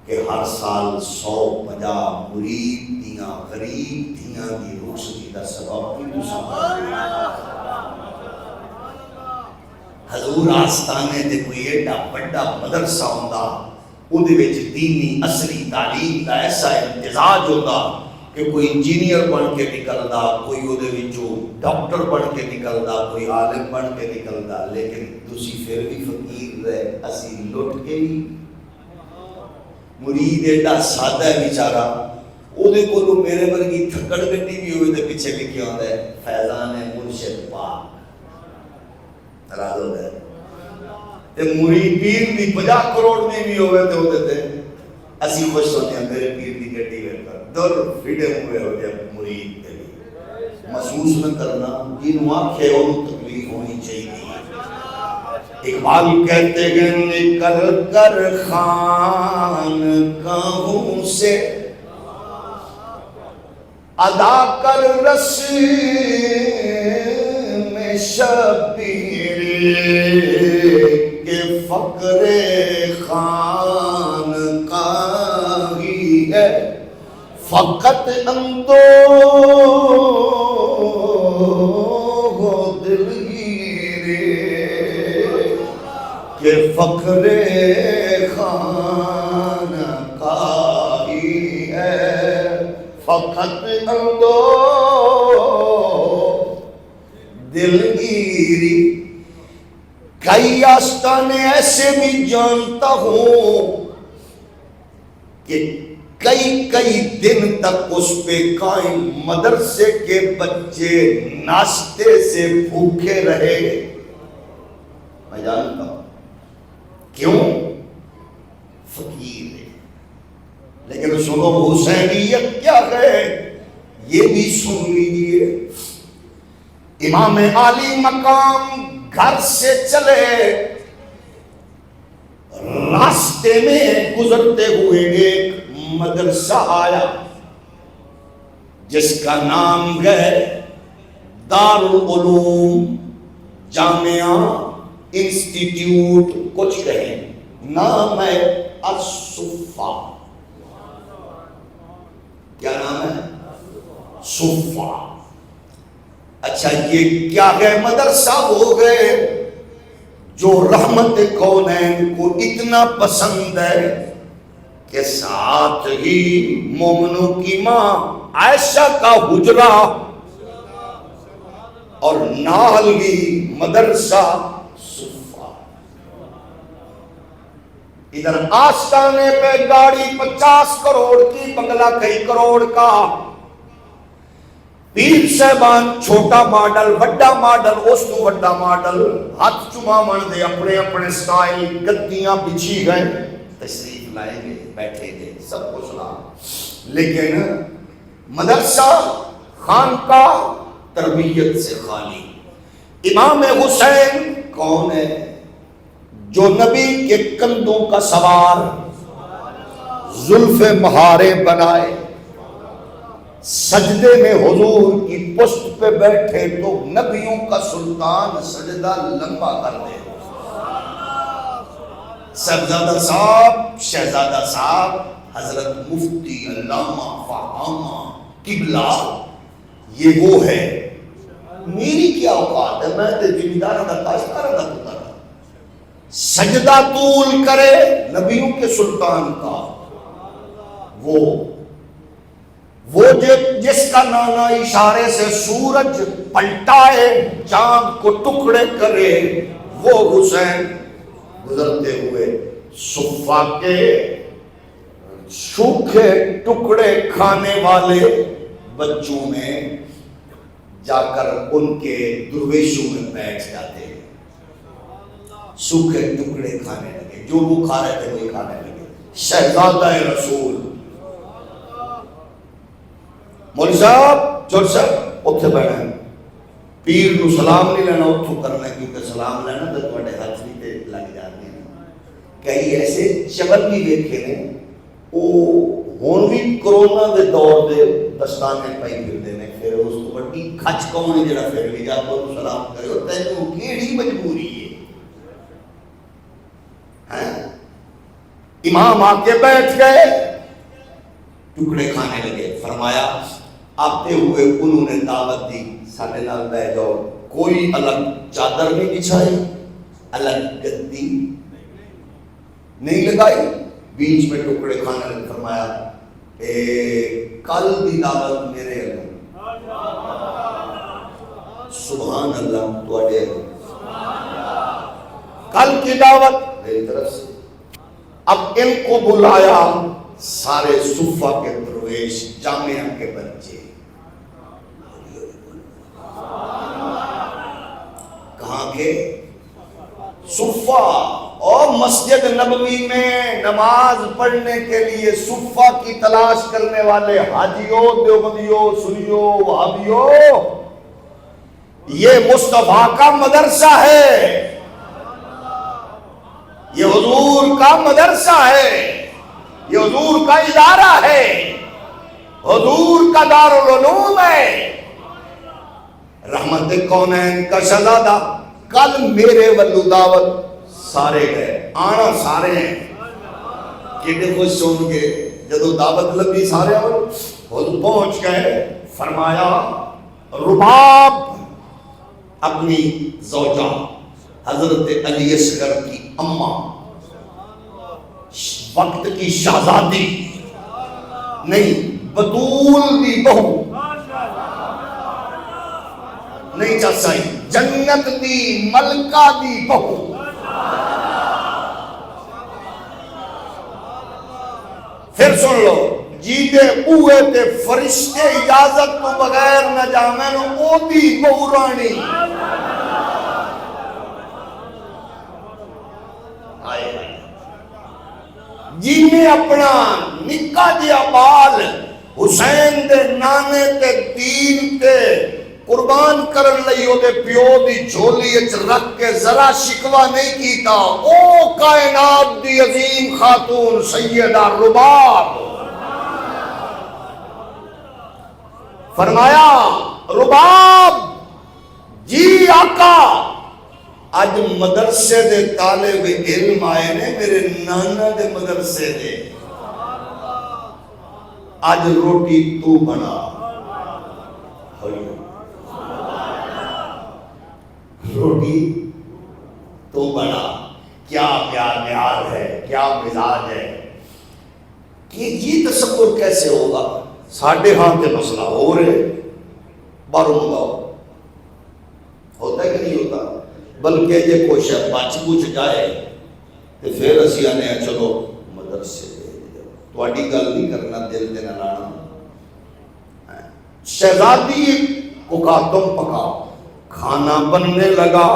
کہ ہر سال 150 مرید دیاں غریب دیاں دی روشنی دا سبب بھی حضور آستانے تے کوئی ایڈا بڑا مدرسہ ہوندا، اودے وچ دینی اصلی تعلیم دا ایسا امتزاج ہوندا کہ کوئی انجینئر بن کے نکلدا، کوئی اودے وچوں ڈاکٹر بن کے نکلدا، کوئی عالم بن کے نکلدا. لیکن تسی پھر بھی فقیر رہے. اسی لٹ کے ہی. مرید ایڈا سادہ ہے بیچارہ، اودے کولوں میرے ورگی تھکڑ گڈی بھی ہوئے تے پیچھے لکھیا ہوندا ہے فیضان مرشد پاک. ناراض ہو گئے؟ تے مرید پیر دی 50 کروڑ دی بھی ہوئے تے اودے تے اسی خوش ہوتے ہیں میرے پیر دی گڈی ویکھ کر. در فیڈے ہوئے ہو جائے مرید کے لیے. محسوس نہ کرنا جنوں آنکھیں اور تکلیف ہونی چاہیے. اقبال کہتے ہیں نکل کر خانقاہوں سے ادا کر رسم شبیر کے فقر خانقاہی ہے. فقط اندوہ دلگیری کہ فقر خانقاہی ہے. فقط اندوہ دلگیری. کئی آستانے ایسے بھی جانتا ہوں کہ کئی دن تک اس پہ قائم مدرسے کے بچے ناشتے سے بھوکے رہے. میں جانتا ہوں کیوں؟ فقیر ہے. لیکن سنو حسینیت کیا ہے یہ بھی سن لیجئے. امام عالی مقام گھر سے چلے، راستے میں گزرتے ہوئے ایک مدرسہ آیا جس کا نام ہے دارالعلوم جامعہ انسٹیٹیوٹ کچھ کہیں. نام ہے الصفا. کیا نام ہے؟ صفا. اچھا یہ کیا ہے؟ مدرسہ ہو گئے جو رحمت کونین کو اتنا پسند ہے کہ ساتھ ہی مومنوں کی ماں عائشہ کا حجرہ اور نال ہی مدرسہ صفا. ادھر آستانے پہ گاڑی 50 کروڑ کی، بنگلہ کئی کروڑ کا. پیر صاحبان چھوٹا ماڈل، بڑا ماڈل، اس تو بڑا ماڈل، ہاتھ چماون دے اپنے اپنے سٹائل، گدیاں بچھی گئے، تشریف لائیں گے، بیٹھے گے، سب کچھ لا. لیکن مدرسہ خانقاہ تربیت سے خالی۔ امام حسین کون ہے؟ جو نبی کے کندھوں کا سوار، زلف مہارے بنائے، سجدے میں حضور کی پشت پہ بیٹھے تو نبیوں کا سلطان سجدہ لمبا کر دے۔ شہزادہ صاحب حضرت مفتی علامہ فہامہ قبلہ، یہ وہ ہے۔ میری کیا اوقات ہے، میں تو زمیندار کا کاشتکار کا پتر، سجدہ طول کرے نبیوں کے سلطان کا، وہ جس کا نانا اشارے سے سورج پلٹائے، چاند کو ٹکڑے کرے، وہ حسین گزرتے ہوئے صفا کے سوکھے ٹکڑے کھانے والے بچوں میں جا کر ان کے درویشوں میں بیٹھ جاتے ہیں، سوکھے ٹکڑے کھانے لگے، جو وہ کھا رہے تھے وہی کھانے لگے۔ شہزادہ رسول مولوی صاحب چور صاحب اتھے بیٹھا ہے، پیر نو سلام نہیں لینا، اتھو کرنا، کیونکہ سلام لینا تو تھوڑے ہاتھ نہیں تے لگ جاتے ہیں۔ کئی ایسے چول بھی دیکھے نے، وہ ہون بھی کرونا دے دور دے دستانے پائی پھر دینے، پھر اس کو بڑی کھچ کون ہے جڑا پھر بھی جا کو سلام کرے، اور تینوں کیڑی مجبوری ہے۔ امام آ کے بیٹھ گئے، ٹکڑے کھانے لگے، فرمایا آتے ہوئے انہوں نے دعوت دی، ساڑھے نال بیٹھ جاؤ، کوئی الگ چادر نہیں بچھائی، الگ گدی نہیں لگائی، بیچ میں ٹکڑے کھانے لگے، فرمایا کل دی دعوت میرے اللہ، سبحان اللہ، تواڈے کل کی دعوت میری طرف سے۔ اب ان کو بلایا، سارے صفہ کے درویش، جامعہ کے بچے، کہاں کے؟ صفہ، اور مسجد نبوی میں نماز پڑھنے کے لیے صفہ کی تلاش کرنے والے حاجیوں، دیوبندیوں، سنیوں، وہابیوں، یہ مصطفیٰ کا مدرسہ ہے، یہ حضور کا مدرسہ ہے، یہ حضور کا ادارہ ہے، حضور کا دارالعلوم ہے۔ رحمت کونین کا شہزادہ، کل میرے ولو دعوت، سارے گئے، آنا سارے ہیں، کتنے خوش سن کے جدو دعوت لگی سارے خود پہنچ گئے، فرمایا رباب اپنی زوجہ حضرت علی اصغر کی اماں، وقت کی شہزادی نہیں، بطول دی بہو نہیں چاہیے، جنت دی ملکہ دی بہو، پھر سن لو، جیدے اوے تے فرشتے اجازت تو بغیر نہ جامن، او دی بہو رانی جی نے اپنا نکا جیا بال حسین دے نانے تے دین تے قربان کرن لئی او دے پیو دی جھولی اچ رکھ کے ذرا شکوہ نہیں کیتا، او کائنات دی عظیم خاتون سیدہ رباب، فرمایا رباب جی آقا، آج مدرسے دے طالب علم آئے نے، میرے نانا دے مدرسے دے، آج روٹی تو بنا، روٹی تو بنا، کیا معیار ہے، کیا مزاج ہے، کہ یہ تصور کیسے ہوگا؟ ساڑھے ہاں کے مسئلہ ہو رہے، باروں منگاؤ، ہوتا ہے کہ نہیں ہوتا؟ بلکہ یہ کوئی شاید بچ بچ جائے تو پھر اسی آنے ہیں چلو مدرسے دے، تو اڈی گل نہیں کرنا، دل دے نہ لانا۔ شہزادی کو کہا تم پکاؤ، کھانا بننے لگا،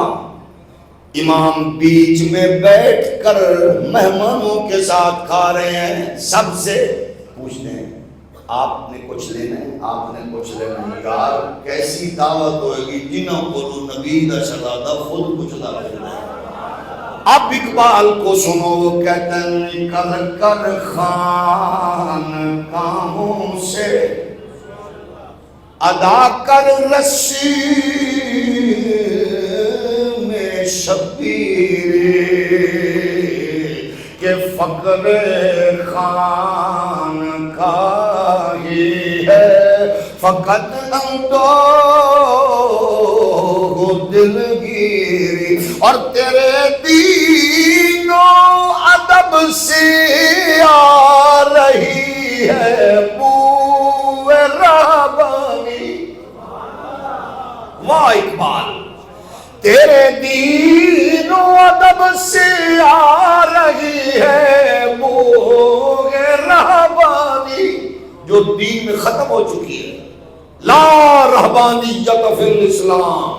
امام بیچ میں بیٹھ کر مہمانوں کے ساتھ کھا رہے ہیں، سب سے پوچھتے ہیں آپ نے کچھ لینا ہے، آپ نے کچھ لینا ہے، یار کیسی دعوت ہوئے گی جنہوں کو نبی دا شہزادہ خود کچھ نہ کرنا۔ اب اقبال کو سنو، وہ کہتے ہیں نکل کر خان کاموں سے ادا کر رسی میں شبیر کہ فقر خان کا ہی ہے فقط اندوہ دلگیری، اور تیرے دین و ادب سے آ رہی ہے بو رہبانی۔ واہ اقبال، تیرے دین و ادب سے آ رہی ہے بو رہبانی، جو دین میں ختم ہو چکی ہے۔ لا رہبانیت فی الاسلام،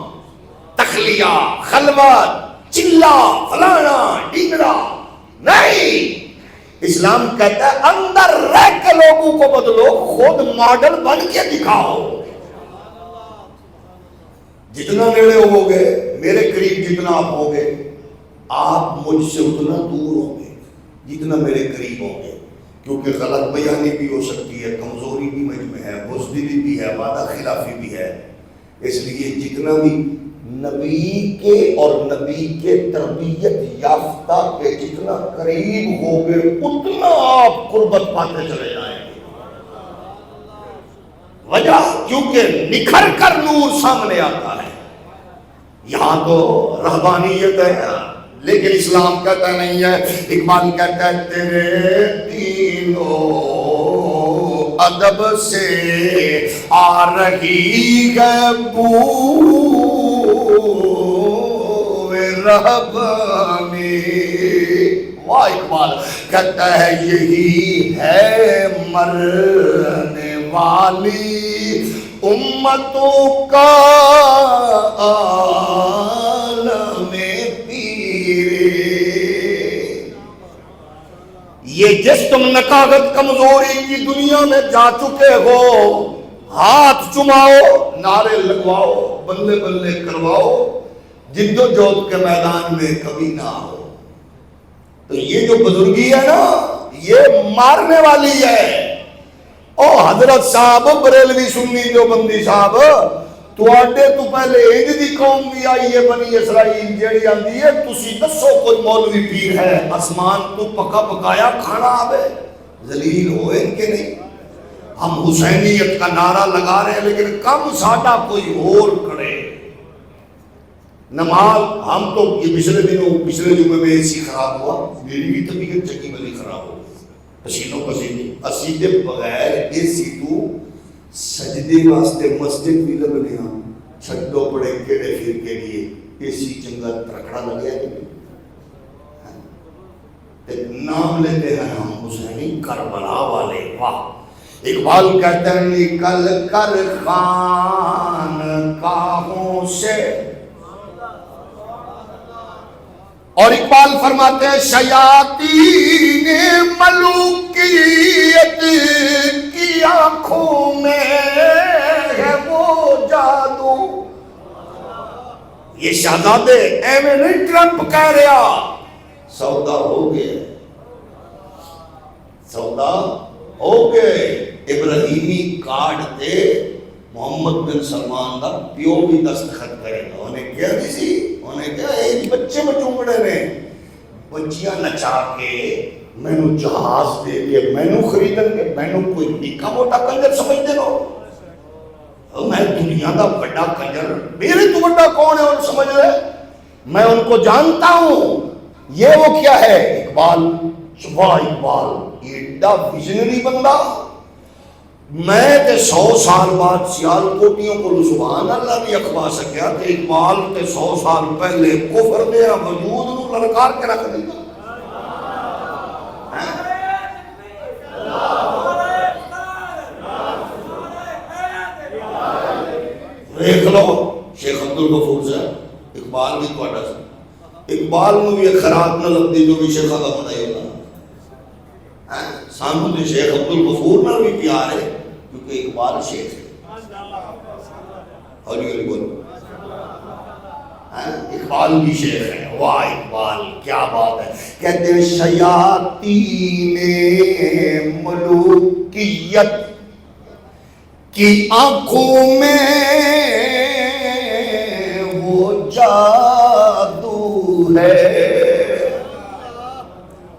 تخلیہ، خلوت، چلا، فلانا، ڈیگرا نہیں۔ اسلام کہتا ہے اندر رہ کے لوگوں کو بدلو، خود ماڈل بن کے دکھاؤ۔ جتنا نیڑے ہوگے، میرے قریب جتنا آپ ہوگے، آپ مجھ سے اتنا دور ہوں گے جتنا میرے قریب ہوں گے، کیونکہ غلط بیانی بھی ہو سکتی ہے، کمزوری بھی مجھ میں ہے، بزدلی بھی ہے، وعدہ خلافی بھی ہے۔ اس لیے جتنا بھی نبی کے اور نبی کے تربیت یافتہ کے جتنا قریب ہوگے اتنا آپ قربت پاتے چلے جائیں گے۔ وجہ کیونکہ نکھر کر نور سامنے آتا ہے۔ یہاں تو رہبانیت ہے لیکن اسلام کہتا نہیں ہے۔ اقبال کہتا ہے تیرے دین و ادب سے آ رہی ہے بو رہبانی۔ واہ اقبال کہتا ہے یہی ہے مرنے والی امتوں کا عالم پیرے۔ یہ جس تم نکاغت کمزوری کی دنیا میں جا چکے ہو، ہاتھ چماؤ، نعرے لگواؤ، بلے بلے کرواؤ، جد و جہد کے میدان میں کبھی نہ ہو۔ تو یہ جو بزرگی ہے نا، یہ مارنے والی ہے۔ او حضرت صاحب بریلوی سنی دیوبندی صاحب، تواڈے تو پہلے انج دی قوم بھی آئی ہے بنی اسرائیل جیڑی آندی ہے تسی دسو کوئی مولوی پیر ہے آسمان تو پکا پکایا کھانا آوے، ذلیل ہوئے کہ نہیں؟ ہم حسینیت کا نعرہ لگا رہے ہیں لیکن کم ساڈا کوئی اور کرے۔ نماز ہم تو یہ پچھلے جمعے میں اے سی خراب ہوا، میری بھی طبیعت چکی بلی خراب ہو، پسینوں پسینے، اسی دے بغیر اے سی تو سجدے واسطے مسجد بھی لگنے ہاں چھڈو پڑے کیڑے پھر کے لیے اے سی چنگا ترکڑا لگیا کہ ایک نام لیتے ہیں ہم حسینی کربلا والے۔ واہ اقبال کہتے ہیں نکل کر خان کاہوں سے، اور اقبال فرماتے ہیں شیاطین ملوکیت کی آنکھوں میں ہے وہ جادو۔ یہ شہزادے ایویں نہیں ٹرمپ کہہ رہا، سودا ہو گئے، سودا ہو گئے۔ ابراہیمی کارڈ تے محمد بن سلمان دا پیو بھی دستخط کرے گا۔ انہیں کیا کسی انہیں کیا ایک بچے میں چونگڑے نے بچیاں نچا کے مینو جہاز دے کے مینو خریدن کے، مینو کوئی نکا موٹا کنجر سمجھتے ہو؟ میں دنیا دا بڑا کنجر، میرے تو بڑا کون ہے اور سمجھ رہے، میں ان کو جانتا ہوں۔ یہ وہ کیا ہے اقبال، صبح اقبال یہ ایڈا ویژنری بندہ، میں تے 100 سال بعد سیال کوٹیوں کو سبحان اللہ بھی اخوا سکیا تے اقبال تے 100 سال پہلے کفر دے وجود نو للکار کے رکھ دیتا۔ دیکھ لو شیخ عبدالغفور صاحب اقبال بھی تواڈا سی، اقبال نو بھی ایک خراب نہ لگدی جو بھی شیخ دا بنائی ہوتا، سانو تے شیخ عبدالغفور نال بھی پیار ہے۔ کیونکہ اقبال شیخ ہے. ہولی ہولی بولو. اقبال بھی شیخ ہے. واہ اقبال کیا بات ہے. کہتے ہیں شیاطین ملوکیت کی آنکھوں میں وہ جادو ہے.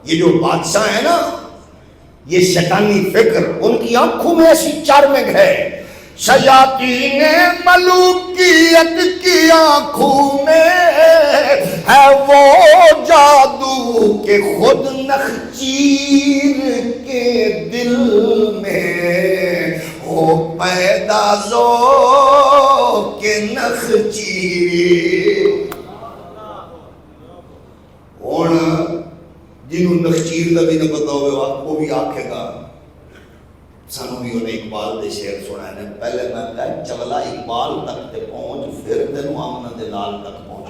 یہ جو بادشاہ ہے نا، یہ شیطانی فکر ان کی آنکھوں میں ایسی چارمنگ ہے. شیاطین ملوکیت کی آنکھوں میں ہے وہ جادو کہ خود نخچیر کے دل میں ہو پیدا ذوق نخچیر. ہن جنہوں نخچیر کا بھی نہ پتا ہوگا وہ بھی آکھے گا سانو بھی انہیں اقبال دے شعر سنانے. پہلے میں کہا چگلا اقبال تک تے پہنچ پھر تینوں آمنہ دے لال تک پہنچ.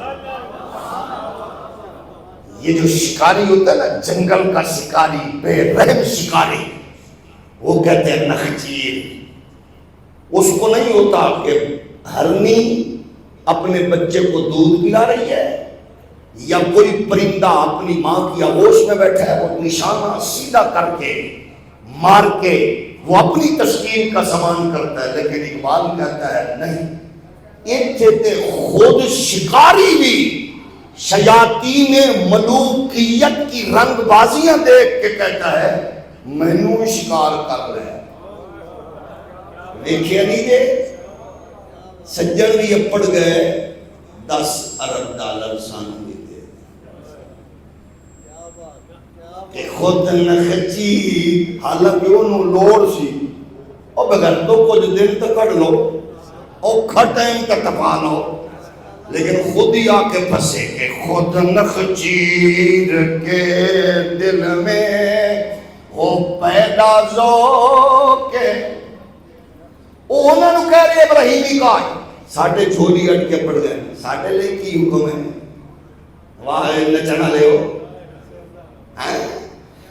یہ جو شکاری ہوتا ہے نا، جنگل کا شکاری، بے رحم شکاری، وہ کہتے ہیں نخچیر. اس کو نہیں ہوتا کہ ہرنی اپنے بچے کو دودھ پلا رہی ہے یا کوئی پرندہ اپنی ماں کی آغوش میں بیٹھا ہے، وہ نشانہ سیدھا کر کے مار کے وہ اپنی تسکین کا سامان کرتا ہے. لیکن اقبال کہتا ہے نہیں، اتھے خود شکاری بھی شیاطین ملوکیت کی رنگ بازیاں دیکھ کے کہتا ہے مینوں شکار کر رہے ہیں. دیکھیا نہیں دے سجن بھی اپڑ گئے 10 ارب ڈالر سانو بھی دے کہ خود نخچی. حالانکہ انہوں لوڑ سی اور بغیر تو کچھ دن تک کڑ لو اوکھا ٹائم تک ٹپا لو، لیکن خود ہی آ کے پھنسے کہ خود نخچیر کے دل میں وہ پیدا ذوق. انہوں نے کہہ رہے ابراہیمی کا ساڑھے جھولی اٹھ کے پڑ گئے. ساڑھے لے کی حکم ہے واہ نچنا لے ہو.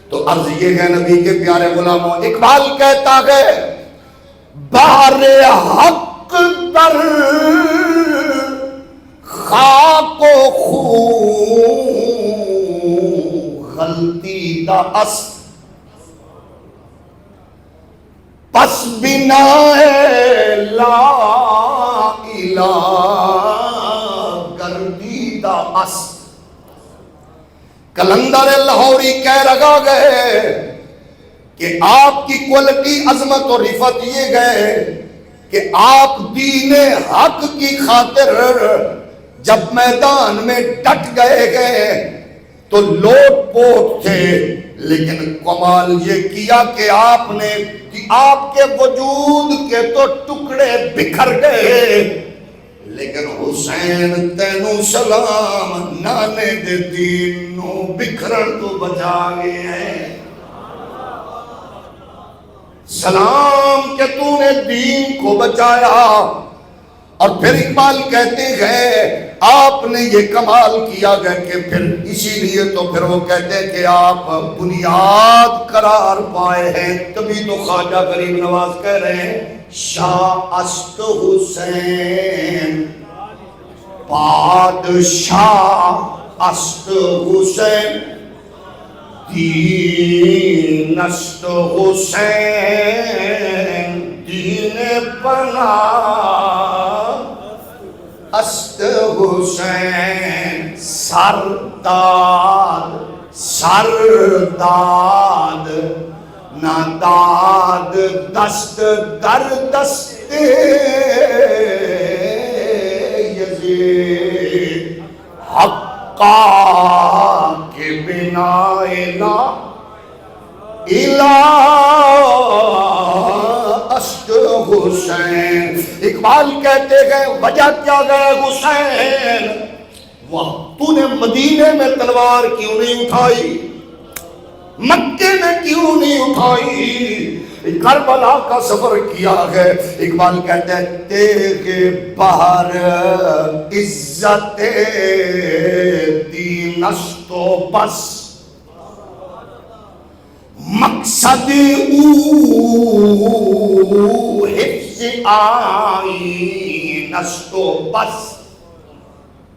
تو عرض یہ ہے نبی کے پیارے غلاموں، اقبال کہتا ہے بہر حق در خاک و خون غلطی دا است پس بنا لا الہ گردیدہ است. کلندر لاہوری کہہ رہا گئے کہ آپ کی کوالٹی عظمت اور رفعت یہ گئے کہ آپ دین حق کی خاطر جب میدان میں ڈٹ گئے تو لوٹ پوٹ تھے، لیکن کمال یہ کیا کہ آپ نے آپ کے وجود کے تو ٹکڑے بکھر گئے، لیکن حسین تینوں سلام نانے دے دین نو بکھرن تو بچا گئے ہیں. سلام کہ تو نے دین کو بچایا. اور پھر اقبال کہتے ہیں آپ نے یہ کمال کیا گیا کہ پھر اسی لیے تو پھر وہ کہتے ہیں کہ آپ بنیاد قرار پائے ہیں. تبھی تو خواجہ غریب نواز کہہ رہے ہیں شاہ است حسین پادشاہ است حسین دین است حسین دین پناہ است حسین. سرداد سرداد ناداد دست در دست یزید حقا کے بنا الہ است حسین. اقبال کہتے گئے وجہ کیا گئے حسین، واہ تو نے مدینے میں تلوار کیوں نہیں اٹھائی، مکے میں کیوں نہیں اٹھائی، کربلا کا سفر کیا ہے. اقبال کہتے ہیں تیرے باہر عزت دین است و بس مقصد حفظ آئین است و بس.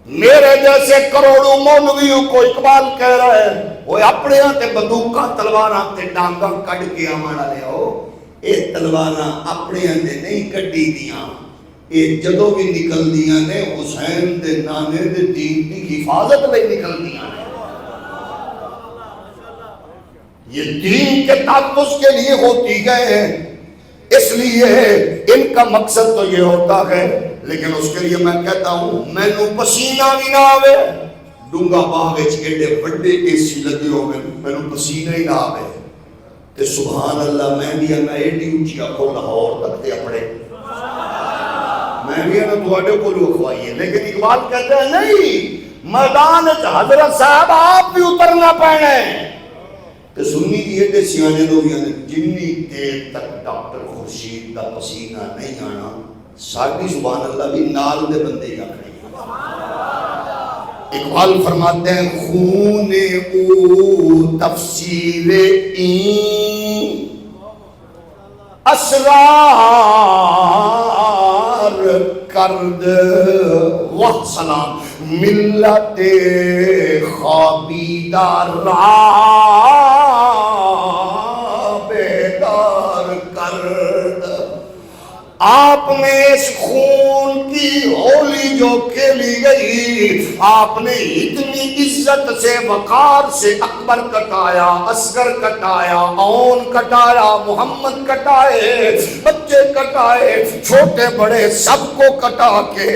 میرے جیسے کروڑوں مولویوں کو اقبال کہہ رہا ہے وہ اپنے تے بندوقاں تلواراں تے ڈانگاں کڈ کے آوان والے ہو. اے تلواراں اپنے تے نہیں کڈی دیاں، اے جدوں بھی نکلدیاں نے حسین دے نانے دے دین دی حفاظت لئی نکلدیاں نے. یہ دین کے تحفظ کے لیے ہوتی گئے ہیں. اس لیے ان کا مقصد تو یہ ہوتا ہے، لیکن اس کے لیے میں کہتا ہوں میں نو پسینہ بھی نہ آوے. ڈونگا باغ وچ ایڈے بڑے اے سی لگے ہوئے میں نو پسینہ ہی نہ آوے تے سبحان اللہ میں بھی انا ایڈی اونچی آکھو لاہور تک تے اپنے میں بھی انا تواڈے کو لکھوائیے. لیکن اقبال کہتا ہے نہیں، میدان حضرت صاحب آپ بھی اترنا پینا ہے. کہ سنی کی ایڈے سیانے لوگ یعنی جنی دیر تک ڈاکٹر خورشید کا پسینہ نہیں آنا ساڑھی سبحان اللہ بھی نال دے بندے ہی آکھنے. اقبال فرماتے ہیں خون او تفسیر این اسرار کرد وہ سلام ملت خوابیدار را بیدار کرد. آپ نے اس خون کی ہولی جو کھیلی گئی، آپ نے اتنی عزت سے وقار سے اکبر کٹایا، اصغر کٹایا، اون کٹایا، محمد کٹائے، بچے کٹائے، چھوٹے بڑے سب کو کٹا کے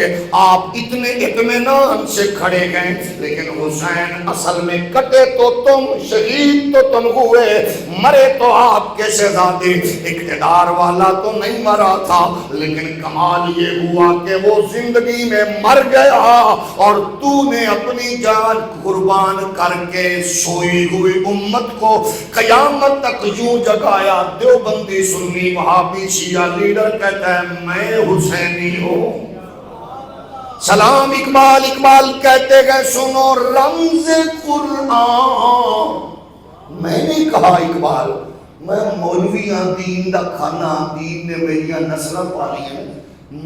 آپ اتنے اطمینان سے کھڑے گئے. لیکن حسین اصل میں کٹے تو تم، شہید تو تم ہوئے، مرے تو آپ کے شہزادے. اقتدار والا تو نہیں مرا تھا، لیکن کمال یہ ہوا کہ وہ زندگی میں مر گیا اور تو نے اپنی جان قربان کر کے سوئی ہوئی امت کو قیامت تک یوں جگایا. دیوبندی سنی وہابی شیعہ لیڈر کہتا ہے میں حسینی ہوں. سلام اقبال. اقبال کہتے گئے سنو رمز قرآن. میں نے کہا اقبال میں مولوی ہاں، دین دا کھانا، دین نے میریاں نسلاں پالیاں،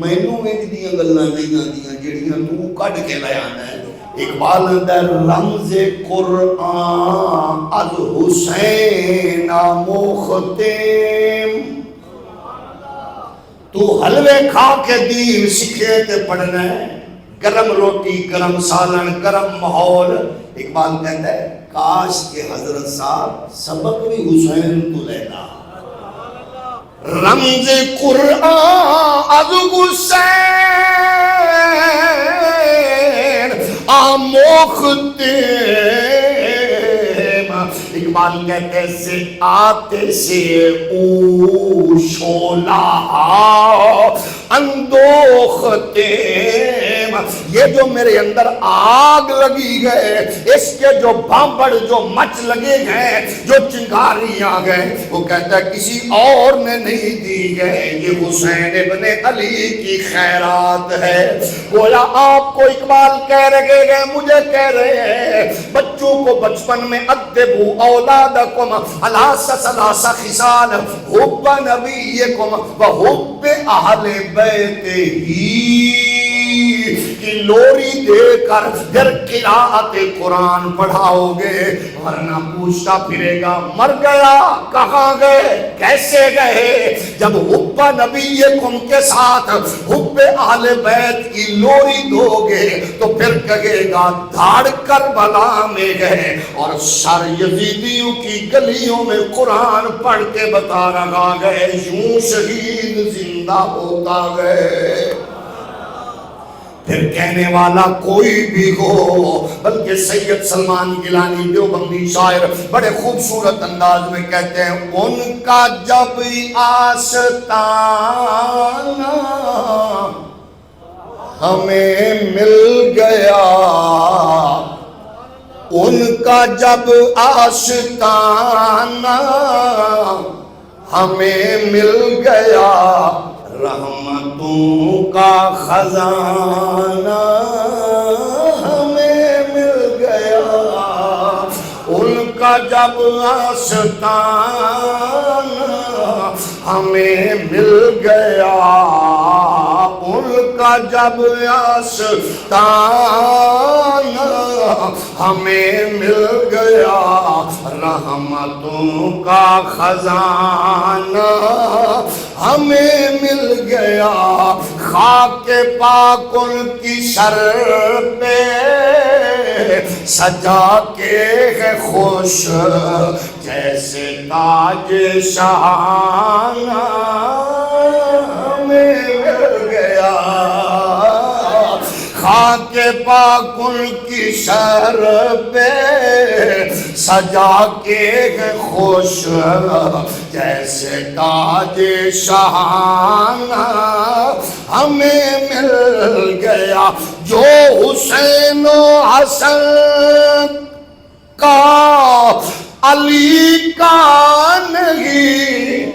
مینوں انج دیاں گلاں نہیں آندیاں جڑیاں تو کڈ کے لے آنا ہے. اقبال دا رمز قرآن از حسین مختم. تو حلوے کھا کے دین سکھے تے پڑھنا ہے، گرم روٹی، گرم سالن، گرم ماحول. اقبال کہتا ہے کاش کہ حضرت صاحب سبق بھی حسین تو لینا. رمز قرآن از حسین آموختم. اقبال کہتے سے آتے سے او شولہ اندوختم. یہ جو میرے اندر آگ لگی گئے، اس کے جو بھانبڑ جو مچ لگے گئے، جو چنگاری آ گئے، وہ کہتا ہے کسی اور نے نہیں دی گئے، یہ حسین ابن علی کی خیرات ہے. گویا آپ کو اقبال کہہ رہے گئے، مجھے کہہ رہے ہیں بچوں کو بچپن میں ادبو اولادکم علی ثلاث خصال حب نبیکم و حب اہل بیت ہی کی لوری دے کر پھر قراءت قرآن پڑھاؤ گے، ورنہ پوچھتا پھرے گا مر گیا کہاں گئے، کیسے گئے. جب حب نبیکم کے ساتھ حب اہل بیت کی لوری دو گے تو پھر کہے گا دھاڑ کربلا میں گئے اور سر یزیدیوں کی گلیوں میں قرآن پڑھ کے بتا رہا گئے، یوں شہید زندہ ہوتا گئے. پھر کہنے والا کوئی بھی ہو، بلکہ سید سلمان گیلانی دیوبندی شاعر بڑے خوبصورت انداز میں کہتے ہیں ان کا جب آستانہ ہمیں مل گیا، ان کا جب آستانہ ہمیں مل گیا، رحمتوں کا خزانہ ہمیں مل گیا. ان کا کا جب آستان ہمیں مل گیا، ان کا جب آستان ہمیں مل گیا، رحمتوں کا خزانہ ہمیں مل گیا، خاک پاک ان کی سر پہ سجا کے ہے خوش جیسے تاج شاہانہ ہمیں مل گیا، خاک پاک ان کی سر پہ سجا کے ہے خوش جیسے تاج شاہانہ ہمیں مل گیا، جو حسین و حسن کا علی کا نہیں۔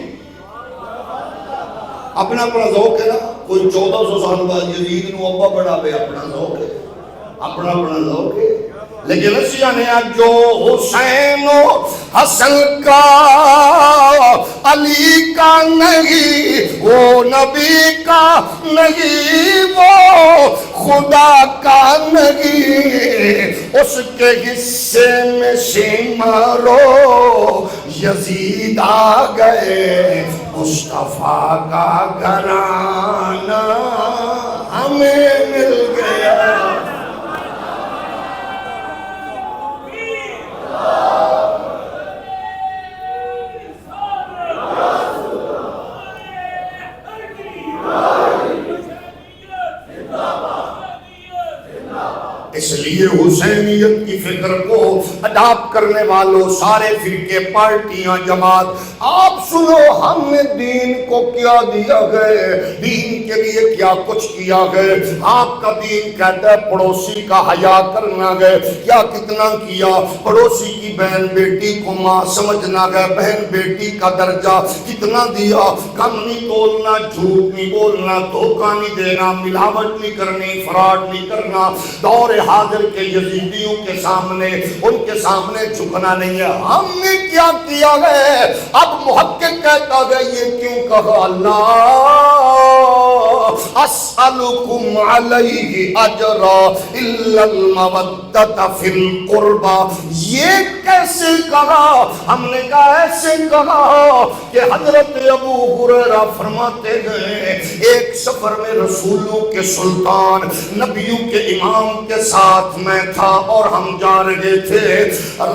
اپنا اپنا ذوق ہے نا، کوئی 1400 سال بعد یزید نو ابا بڑھا پہ، اپنا ذوق ہے، اپنا اپنا ذوق ہے، لیکن رسیہ نے جو حسین و حسن کا علی کا نہیں، وہ نبی کا نہیں، وہ خدا کا نہیں، اس کے حصے میں سمرو یزید آ گئے، مصطفیٰ کا گھرانہ ہمیں مل گیا۔ اس لیے حسینیت کی فکر کو اڈاپٹ کرنے والوں، سارے فرقے، پارٹیاں، جماعت، آپ سنو ہم نے دین کو کیا دیا گئے، دین کے لیے کیا کچھ کیا گئے۔ آپ کا دین کہتا ہے پڑوسی کا حیا کرنا گئے، کیا کتنا کیا، پڑوسی کی بہن بیٹی کو ماں سمجھنا گئے، بہن بیٹی کا درجہ کتنا دیا، کم نہیں تولنا، جھوٹ نہیں بولنا، دھوکہ نہیں دینا، ملاوٹ نہیں کرنی، فراڈ نہیں کرنا، دور حاضر کے یزیدیوں کے سامنے، ان کے سامنے جھکنا نہیں ہے۔ ہم نے کیا کیا ہے؟ اب محقق کہتا ہے یہ کیوں کہا، اللہ اسألکم علیہ اجرا الا المودۃ فی القربى، یہ کیسے کہا؟ ہم نے کہا ایسے کہا کہ حضرت ابو ہریرہ فرماتے ہیں ایک سفر میں رسولوں کے سلطان، نبیوں کے امام کے ساتھ میں تھا اور ہم جا رہے تھے،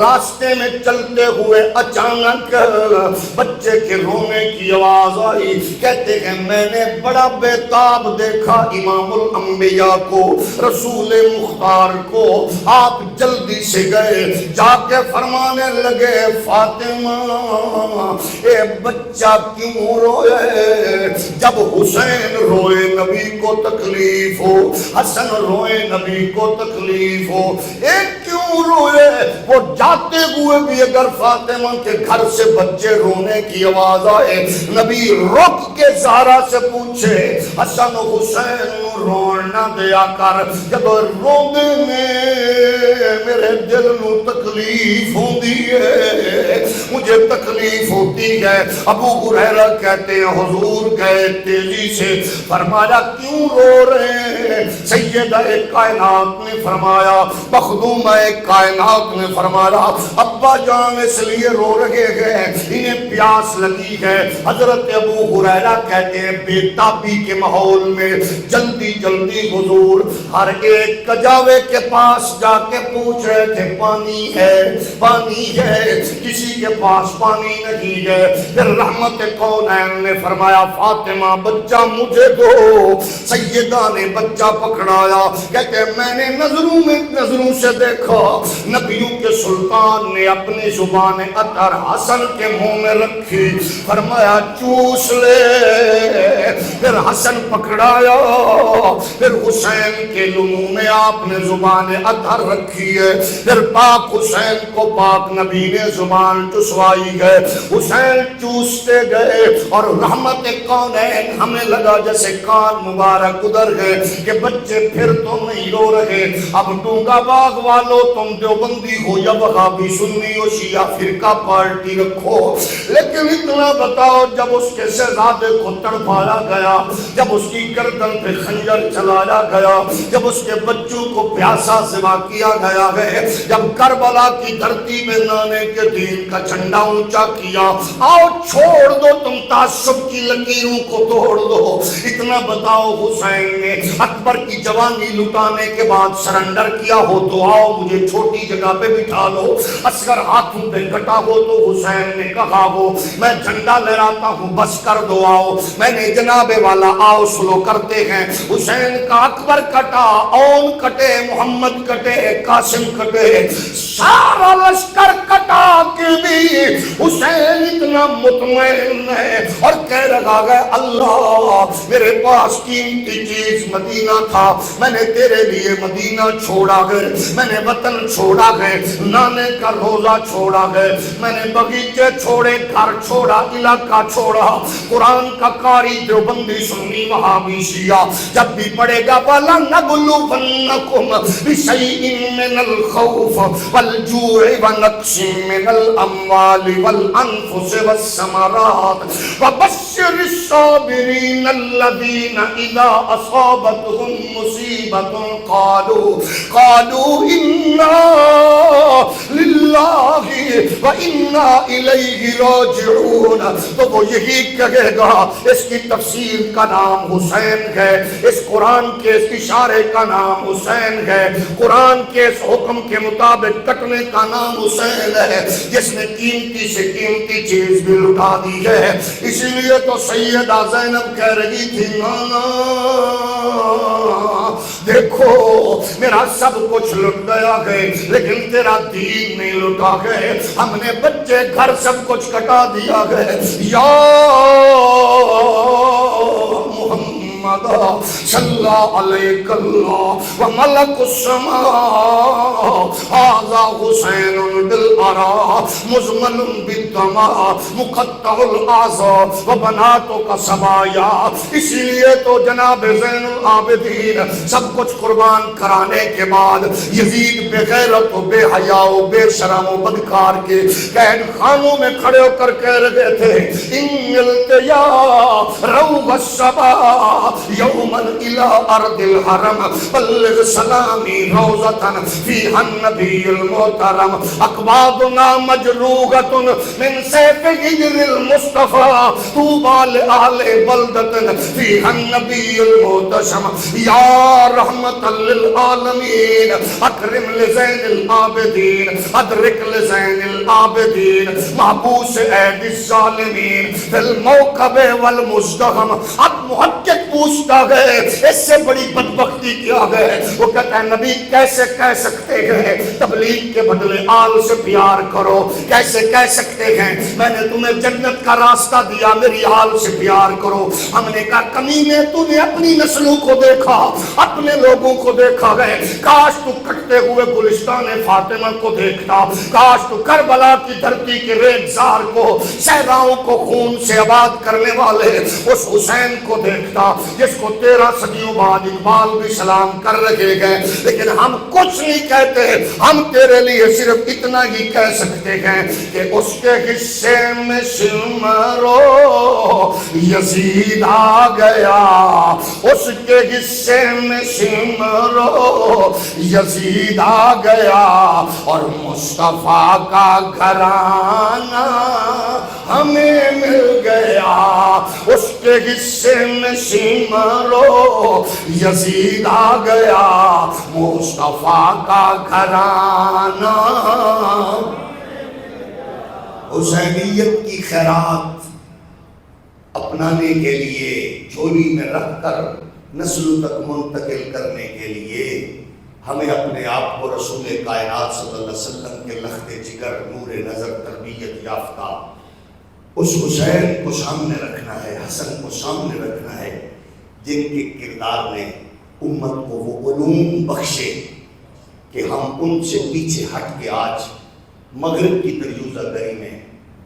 راستے میں چلتے ہوئے اچانک بچے کے رونے کی آواز آئی، کہتے ہیں میں نے بڑا بیتاب دیکھا امام الانبیاء کو، رسول مختار کو، آپ جلدی سے گئے، جا کے فرمانے لگے فاطمہ اے بچہ کیوں روئے؟ جب حسین روئے نبی کو تکلیف ہو، حسن روئے نبی کو تکلیف ہو، ایک کیوں روئے؟ وہ جاتے ہوئے بھی اگر فاطمہ کے گھر سے بچے رونے کی آواز آئے، نبی رک کے زہرا سے پوچھے حسن و حسین رونا دیا کر، جب رونے میں میرے دل نو تکلیف ہوندی ہے، مجھے تکلیف ہوتی ہے۔ ابو ہریرہ کہتے ہیں حضور گئے تیزی سے، فرمایا کیوں رو رہے ہیں؟ سیدہ کائنات نے فرمایا، مخدومہ کائنات نے فرمایا ابا جان اس لیے رو رہے ہیں انہیں پیاس لگی ہے۔ حضرت ابو ہریرہ کہتے ہیں بے تابی کے ماحول میں جلدی جلدی حضور ہر ایک کجاوے کے پاس جا کے پوچھ رہے تھے پانی ہے، پانی ہے، کسی کے پاس پانی نہیں ہے۔ پھر رحمت کونین نے فرمایا فاطمہ بچہ مجھے دو، سیدہ نے بچہ پکڑایا، کہتے ہیں میں نے نظروں سے دیکھا نبیوں کے سلطان نے اپنی زبان عطر حسن کے منہ میں رکھی، فرمایا چوس لے، پھر حسن پکڑایا، پھر حسین کے منہ میں آپ نے زبان عطر رکھی ہے، پھر پاک حسین کو پاک نبی نے زبان چسوائی ہے، حسین چوستے گئے اور رحمت کونین ہمیں لگا جیسے کان مبارک ادھر گئے کہ بچے پھر تو نہیں رو رہے، اب ڈونگا باغ والو تم دیوبندی ہو یا وہابی سنی ہو شیعہ فرقہ پارٹی رکھو، لیکن اتنا بتاؤ جب اس کے شہزادے کو تڑپایا گیا، جب اس کی گردن پہ خنجر چلایا گیا، جب اس کے بچوں کو پیاسا ذبح کیا گیا ہے، جب کربلا کی دھرتی میں نانے کے دین کا جھنڈا اونچا کیا، آؤ چھوڑ دو تم تعصب کی لکیروں کو توڑ دو۔ اتنا بتاؤ حسین نے اکبر کی جوانی لٹانے کے بعد سرنڈر کیا ہو تو آؤ مجھے چھوٹی جگہ پہ بٹھا لو، اصغر ہاتھوں پہ کٹا ہو تو حسین نے کہا ہو میں جھنڈا لہراتا ہوں بس کر دو آؤ، میں نے جناب والا آؤ سلو کرتے ہیں۔ حسین کا اکبر کٹا، اون کٹے، محمد کٹے، قاسم کٹے، سارا لشکر کٹا کے بھی حسین اتنا مطمئن ہے اور کہہ رہا ہے اللہ میرے پاس قیمتی چیز مدینہ تھا، میں نے تیرے لیے مدینہ چھوڑا ہے، میں نے وطن چھوڑا ہے، نانے کا روزہ چھوڑا ہے، میں نے بغیچے چھوڑے، گھر چھوڑا، علاقہ چھوڑا، قرآن کا قاری دیوبندی سنی وہابی شیعہ جب بھی پڑھے گا وَلَنَبْلُوَنَّكُمْ بِشَيْءٍ مِّنَ الْخَوْفِ وَالْجُوعِ وَنَقْصٍ مِّنَ الْأَمْوَالِ وَالْأَنفُسِ وَالثَّمَرَاتِ وَبَشِّرِ الصَّابِرِينَ الَّذِينَ إِذَا أَصَابَتْهُم مُّصِيبَةٌ قَالُوا إِنَّا لِلَّهِ وَإِنَّا إِلَيْهِ راجعون۔ تو وہ یہی کہے گا اس کی تفسیر کا نام حسین ہے، اس قرآن کے اس اشارے کا نام حسین ہے، قرآن کے اس حکم کے مطابق کٹنے کا نام حسین ہے جس نے قیمتی سے قیمتی چیز بھی لٹا دی ہے۔ اسی لیے تو سیدہ زینب کہہ رہی تھی نانا دیکھو میرا سب کچھ لٹ گیا ہے لیکن تیرا دین نہیں لٹا گئے، ہم نے بچے گھر سب کچھ کٹا دیا ہے۔ یا محمد صلی علیہ اللہ وملک السماء هذا حسین بالعراء مزمل بالدماء مقطع الاعضاء وبناتک سبایا۔ اسی لیے تو جناب زین العابدین سب کچھ قربان کرانے کے بعد یزید بے غیرت و بے حیا و بے شرم و بدکار کے قید خانوں میں کھڑے ہو کر کہہ رہے تھے ان التیا روح الصبا یوما الى ارض الحرم بلغ سلامی روضتا فیہا النبی المحترم اقوادنا مجروغت من سیف ہجر المصطفیٰ طوبى لآل بلدت فیہا النبی المحتشم یا رحمت للعالمین اکرم لزین العابدین ادرک لزین العابدین محبوس عید الظالمین فی الموقب والمزدہم۔ اب محقق پوچھتا ہے اس سے بڑی بدبختی کیا ہے؟ وہ کہتا ہے نبی کیسے کہہ سکتے ہیں تبلیغ کے بدلے آل سے پیار کرو، کیسے کہہ سکتے ہیں میں نے تمہیں جنت کا راستہ دیا میری آل سے پیار کرو؟ ہم نے کہا کمینے تو نے اپنی نسلوں کو دیکھا، اپنے لوگوں کو دیکھا ہے، کاش تو کٹتے ہوئے گلستان فاطمہ کو دیکھتا، کاش تو کربلا کی دھرتی کے ریگزار کو، صحراؤں کو خون سے آباد کرنے والے اس حسین کو دیکھتا جس کو 13 صدیوں بعد اقبال بھی سلام کر رہے گئے۔ لیکن ہم کچھ نہیں کہتے، ہم تیرے لیے صرف اتنا ہی کہہ سکتے ہیں کہ اس کے حصے میں سمرو یزید آ گیا، اس کے حصے میں سمرو یزید آ گیا اور مصطفیٰ کا گھرانہ ہمیں مل گیا، اس کے حصے میں سمرو یزید آ گیا مصطفیٰ کا گھرانہ۔ حسینیت کی خیرات اپنانے کے لیے جھولی میں رکھ کر نسلوں تک منتقل کرنے کے لیے ہمیں اپنے آپ کو رسول کائنات صلی اللہ علیہ وسلم کے لخت جگر نور نظر تربیت یافتہ اس حسین کو سامنے رکھنا ہے، حسن کو سامنے رکھنا ہے جن کے کردار نے امت کو وہ علوم بخشے کہ ہم ان سے پیچھے ہٹ کے آج مغرب کی دریوزہ گری میں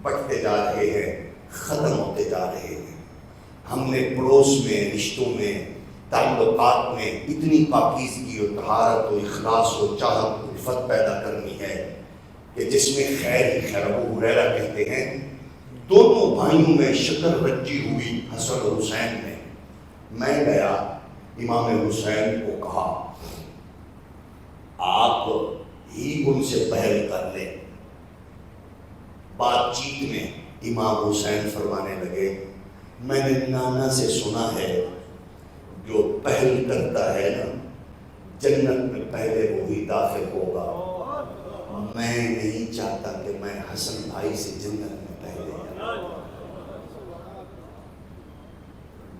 بٹتے جا رہے ہیں، ختم ہوتے جا رہے ہیں۔ ہم نے پڑوس میں، رشتوں میں، تعلقات میں اتنی پاکیزگی و طہارت و اخلاص و چاہت و الفت پیدا کرنی ہے کہ جس میں خیر ہی خیر، ابو ہریرہ کہتے ہیں دونوں بھائیوں میں شکر رچی ہوئی حسن و حسین میں، میں گیا امام حسین کو کہا آپ ہی ان سے پہل کر لیں۔ بات چیت میں امام حسین فرمانے لگے میں نے نانا سے سنا ہے جو پہل کرتا ہے نا جنت میں پہلے وہی داخل ہوگا، میں نہیں چاہتا کہ میں حسن بھائی سے جنت میں پہلے جاؤں،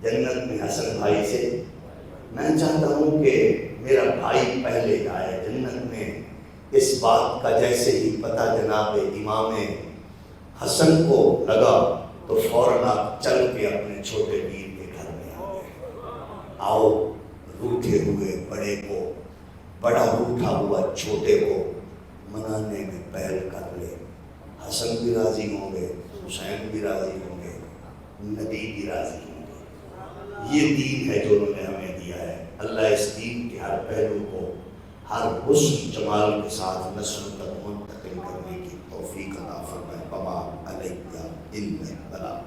جنت میں حسن بھائی سے میں چاہتا ہوں کہ میرا بھائی پہلے جائے جنت میں۔ اس بات کا جیسے ہی پتہ جناب امام حسن کو لگا تو فوراً آپ چل کے اپنے چھوٹے پیر کے گھر میں آ گئے۔ آؤ روٹھے ہوئے بڑے کو، بڑا روٹھا ہوا چھوٹے کو منانے میں پہل کر لے، حسن بھی راضی ہوں گے، حسین بھی راضی ہوں گے، نبی بھی راضی ہوں گے۔ یہ دین ہے جو انہوں نے ہمیں دیا ہے۔ اللہ اس دین کے ہر پہلو کو ہر حسن جمال کے ساتھ نسل تک منتقل کرنے کی توفیق عطا فرمائے۔ وما علیہ الا البلاغ۔